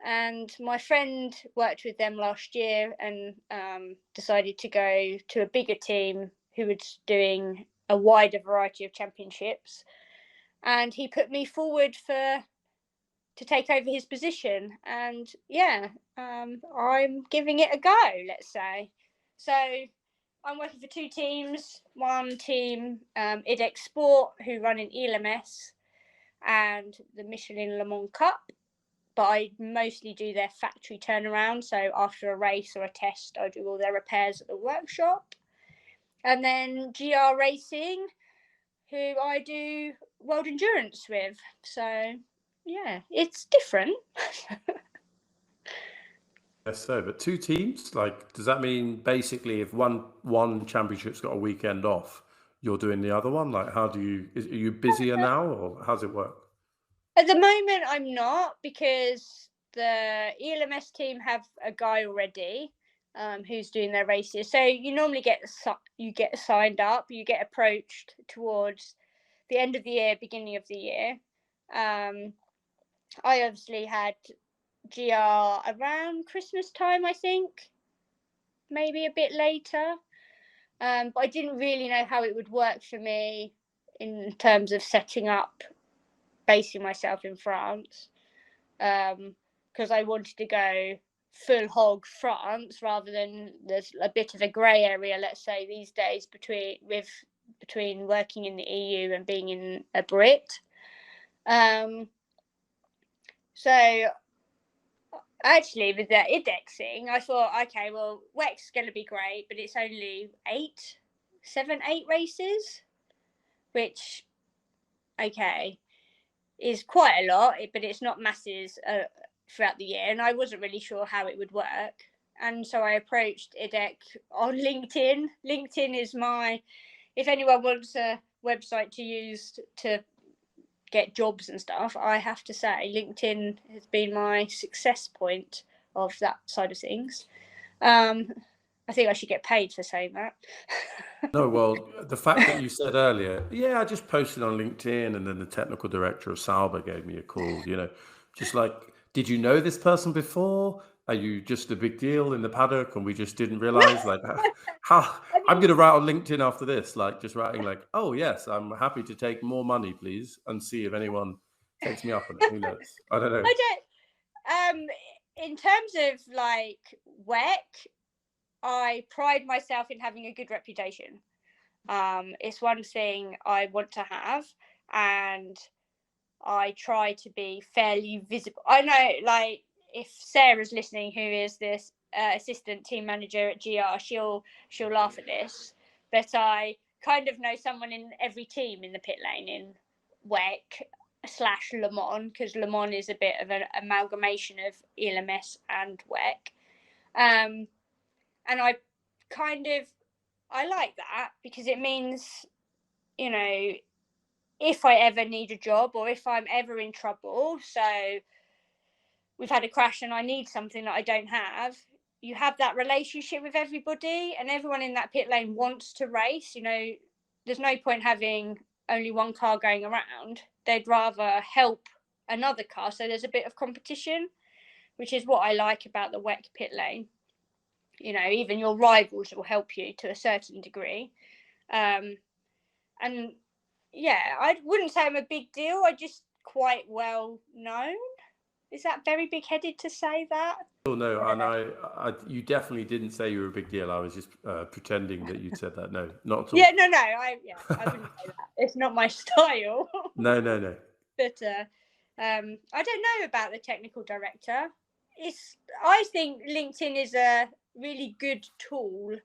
And my friend worked with them last year and decided to go to a bigger team who was doing a wider variety of championships. And he put me forward to take over his position. And yeah, I'm giving it a go, let's say. So I'm working for 2 teams. One team, IDEX Sport, who run in ELMS and the Michelin Le Mans Cup. But I mostly do their factory turnaround. So after a race or a test, I do all their repairs at the workshop. And then GR Racing, who I do world endurance with. So yeah, it's different. Yes, so but 2 teams, does that mean basically if one championship's got a weekend off, you're doing the other one? Are you busier now, or how's it work? At the moment, I'm not, because the ELMS team have a guy already who's doing their races. So you normally get signed up, you get approached towards the end of the year, beginning of the year. I obviously had GR around Christmas time, I think, maybe a bit later. But I didn't really know how it would work for me in terms of setting up, basing myself in France, because I wanted to go full hog France rather than there's a bit of a grey area, let's say, these days between working in the EU and being in a Brit. So actually, with the indexing, I thought, okay, well, WEC's going to be great, but it's only 8 races, which, okay, is quite a lot, but it's not masses throughout the year, and I wasn't really sure how it would work. And so I approached IDEC on LinkedIn. LinkedIn is if anyone wants a website to use to get jobs and stuff, I have to say LinkedIn has been my success point of that side of things. I think I should get paid for saying that. No, well, the fact that you said earlier, yeah, I just posted on LinkedIn, and then the technical director of Sauber gave me a call, just like, did you know this person before? Are you just a big deal in the paddock and we just didn't realize? Like, how I'm going to write on LinkedIn after this, like, just writing, like, oh, yes, I'm happy to take more money, please, and see if anyone takes me up on it. Who knows? I don't know. In terms of like WEC, I pride myself in having a good reputation. It's one thing I want to have, and I try to be fairly visible. I know, like, if Sarah's listening, who is this assistant team manager at GR, she'll laugh at this, but I kind of know someone in every team in the pit lane in WEC/Le Mans, because Le Mans is a bit of an amalgamation of ELMS and WEC. And I like that, because it means, if I ever need a job or if I'm ever in trouble, so we've had a crash and I need something that I don't have, you have that relationship with everybody, and everyone in that pit lane wants to race. There's no point having only one car going around. They'd rather help another car, so there's a bit of competition, which is what I like about the WEC pit lane. Even your rivals will help you to a certain degree. And yeah, I wouldn't say I'm a big deal. I'm just quite well known. Is that very big-headed to say that? Oh, no, and you definitely didn't say you were a big deal. I was just pretending that you'd said that. No, not at all. Yeah, no, I wouldn't say that. It's not my style. No. But I don't know about the technical director. I think LinkedIn is a really good tool,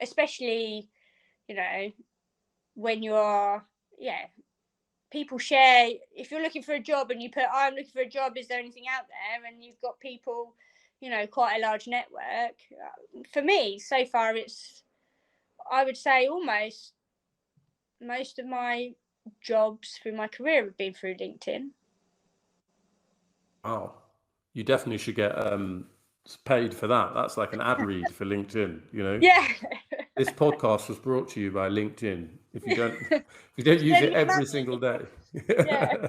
especially, when you're, people share. If you're looking for a job and you put, I'm looking for a job, is there anything out there? And you've got people, quite a large network. For me, so far, I would say almost most of my jobs through my career have been through LinkedIn. Wow. You definitely should get paid for that. That's like an ad read for LinkedIn, Yeah. This podcast was brought to you by LinkedIn. If you don't use it every single day. Yeah.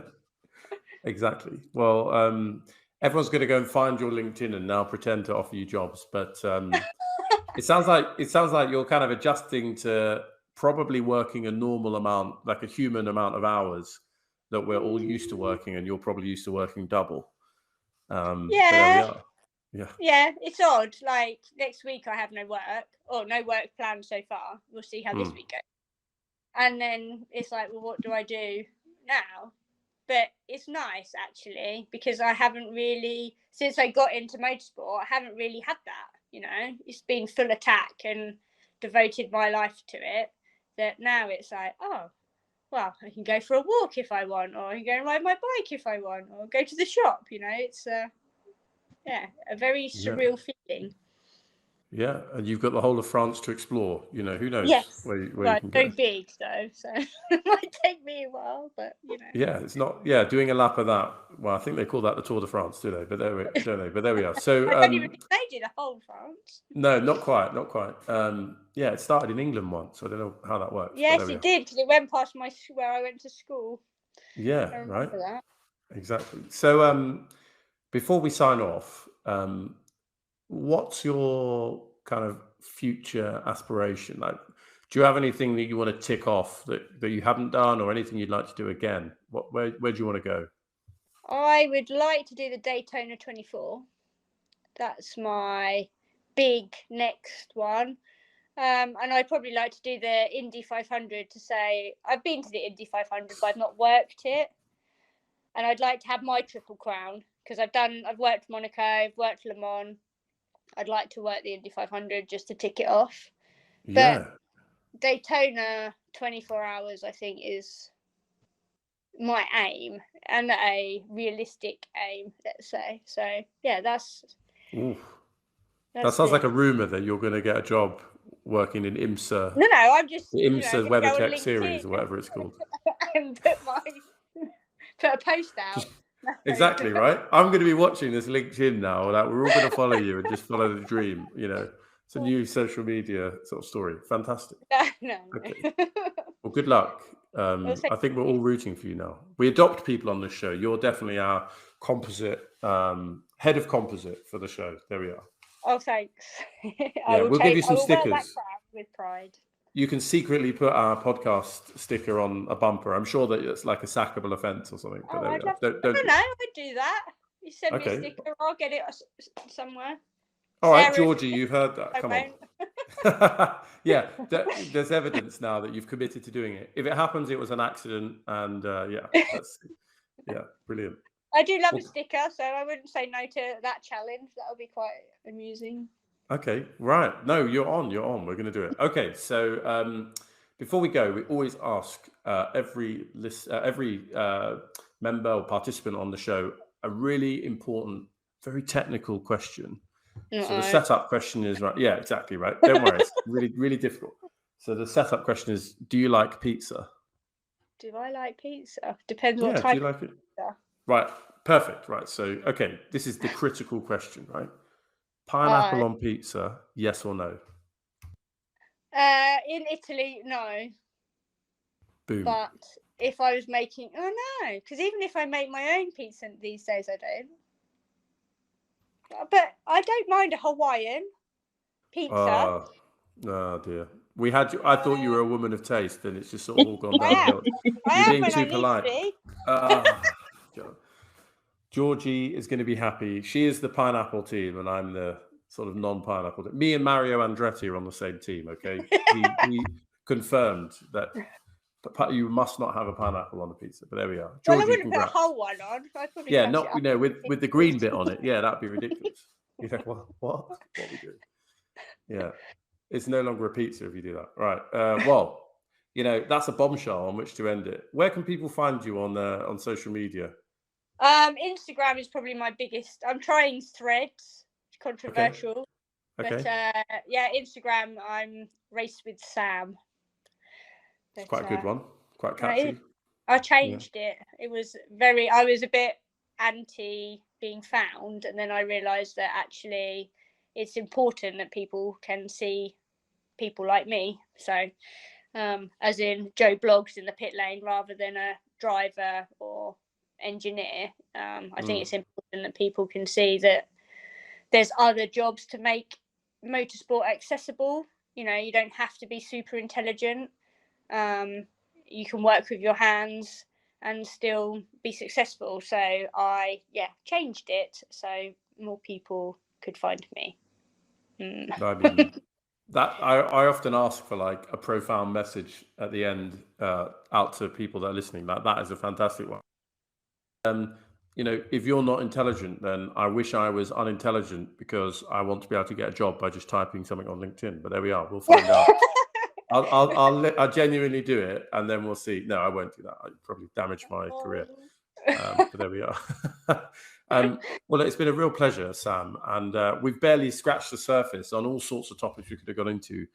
Exactly. Well, everyone's going to go and find your LinkedIn and now pretend to offer you jobs. But it sounds like you're kind of adjusting to probably working a normal amount, like a human amount of hours that we're all used to working, and you're probably used to working double. But there we are. Yeah, it's odd. Like, next week I have no work planned so far. We'll see how this week goes. And then it's like, well, what do I do now? But it's nice, actually, because I haven't really, since I got into motorsport, I haven't really had that, It's been full attack and devoted my life to it, that now it's like, oh, well, I can go for a walk if I want, or I can go and ride my bike if I want, or go to the shop, It's a very surreal feeling. Yeah, and you've got the whole of France to explore. Who knows where you can go. Very big though, so it might take me a while, but Yeah, it's not. Yeah, doing a lap of that. Well, I think they call that the Tour de France, do they? But there we are. So I don't even think they did the whole France. No, not quite. Yeah, it started in England once. I don't know how that works. Yes, it did, because it went past where I went to school. Yeah, right. That. Exactly. So before we sign off, what's your kind of future aspiration? Like, do you have anything that you want to tick off that you haven't done, or anything you'd like to do again? Where do you want to go? I would like to do the Daytona 24. That's my big next one. And I'd probably like to do the Indy 500 to say I've been to the Indy 500, but I've not worked it. And I'd like to have my Triple Crown, because I've worked Monaco, I've worked Le Mans. I'd like to work the Indy 500 just to tick it off. Yeah. But Daytona 24 hours, I think, is my aim, and a realistic aim, let's say. So yeah, that's that sounds like a rumor that you're going to get a job working in IMSA. No, I'm just the IMSA WeatherTech series, or whatever it's called. And put a post out. exactly, right? I'm going to be watching this LinkedIn now. That we're all going to follow you and just follow the dream. It's a new social media sort of story. Fantastic. No. Okay. Well, good luck. I think we're all rooting for you now. We adopt people on this show. You're definitely our composite head of composite for the show. There we are. Oh, thanks. Yeah, we'll give you some stickers. Wear that crown with pride. You can secretly put our podcast sticker on a bumper. I'm sure that it's like a sackable offence or something. But I'd love to. I'd do that. You send me a sticker, I'll get it somewhere. All right, Georgie, you've heard that. Come on. Yeah, there's evidence now that you've committed to doing it. If it happens, it was an accident, and brilliant. I do love a sticker, so I wouldn't say no to that challenge. That would be quite amusing. Okay, right. No, you're on. We're going to do it. Okay, so before we go, we always ask every member or participant on the show a really important, very technical question. So the setup question is right. Yeah, exactly right. Don't worry, it's really, really difficult. So the setup question is: do you like pizza? Do I like pizza? Depends what type. Do you like it? Pizza. Right. Perfect. Right. So, okay, this is the critical question, right? Pineapple on pizza, yes or no? In Italy, no. Boom. But if I was making, no, because even if I make my own pizza these days, I don't. But I don't mind a Hawaiian pizza. Oh dear. I thought you were a woman of taste, and it's just sort of all gone downhill. You're being too polite. Georgie is going to be happy. She is the pineapple team, and I'm the sort of non-pineapple team. Me and Mario Andretti are on the same team. Okay, he confirmed that you must not have a pineapple on the pizza. But there we are. Georgie, well, I wouldn't put a whole one on. With the green bit on it. Yeah, that'd be ridiculous. What are we doing? Yeah, it's no longer a pizza if you do that. Right. Well, that's a bombshell on which to end it. Where can people find you on social media? Instagram is probably my biggest. I'm trying Threads. It's controversial. Okay. But Instagram, I'm Race with Sam. But, it's quite a good one. Quite catchy. I changed it. It was I was a bit anti being found, and then I realised that actually it's important that people can see people like me. So, as in Joe blogs in the pit lane rather than a driver or engineer. I think it's important that people can see that there's other jobs to make motorsport accessible. You don't have to be super intelligent. You can work with your hands and still be successful. So I changed it so more people could find me. I mean, that I often ask for like a profound message at the end out to people that are listening. That is a fantastic one. If you're not intelligent, then I wish I was unintelligent because I want to be able to get a job by just typing something on LinkedIn. But there we are. We'll find out. I'll genuinely do it, and then we'll see. No, I won't do that. I'd probably damage my career. But there we are. Well, it's been a real pleasure, Sam, and we've barely scratched the surface on all sorts of topics we could have gone into.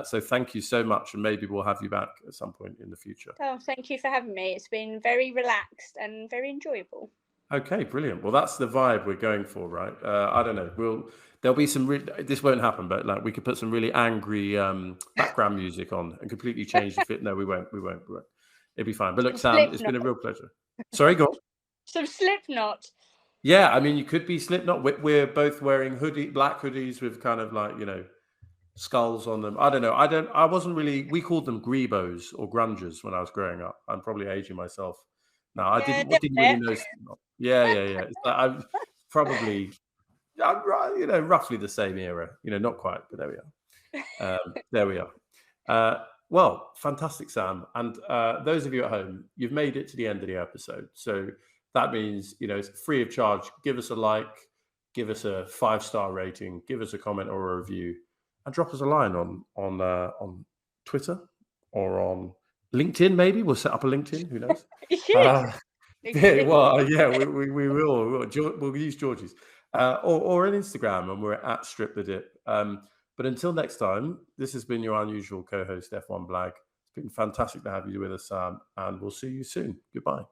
So thank you so much, and maybe we'll have you back at some point in the future. Oh, thank you for having me. It's been very relaxed and very enjoyable. Okay, brilliant. Well, that's the vibe we're going for, right? I don't know. There'll be some. This won't happen, but like we could put some really angry background music on and completely change the fit. No, we won't. It'll be fine. But look, Sam, it's been a real pleasure. Sorry, go on. Some Slipknot. Yeah, I mean, you could be Slipknot. We're both wearing black hoodies with kind of like skulls on them. I don't know. I wasn't really. We called them Grebos or grungers when I was growing up. I'm probably aging myself. No, I didn't really know. Yeah. It's like, I'm probably, roughly the same era. Not quite, but there we are. There we are. Well, fantastic, Sam. And those of you at home, you've made it to the end of the episode. So that means, it's free of charge. Give us a like, give us a 5-star rating, give us a comment or a review, and drop us a line on Twitter or on LinkedIn. Maybe we'll set up a LinkedIn. Who knows? We will. We'll use Georgie's or an Instagram, and we're at Strip the Dip. But until next time, this has been your unusual co-host F1 Blag. It's been fantastic to have you with us, Sam, and we'll see you soon. Goodbye.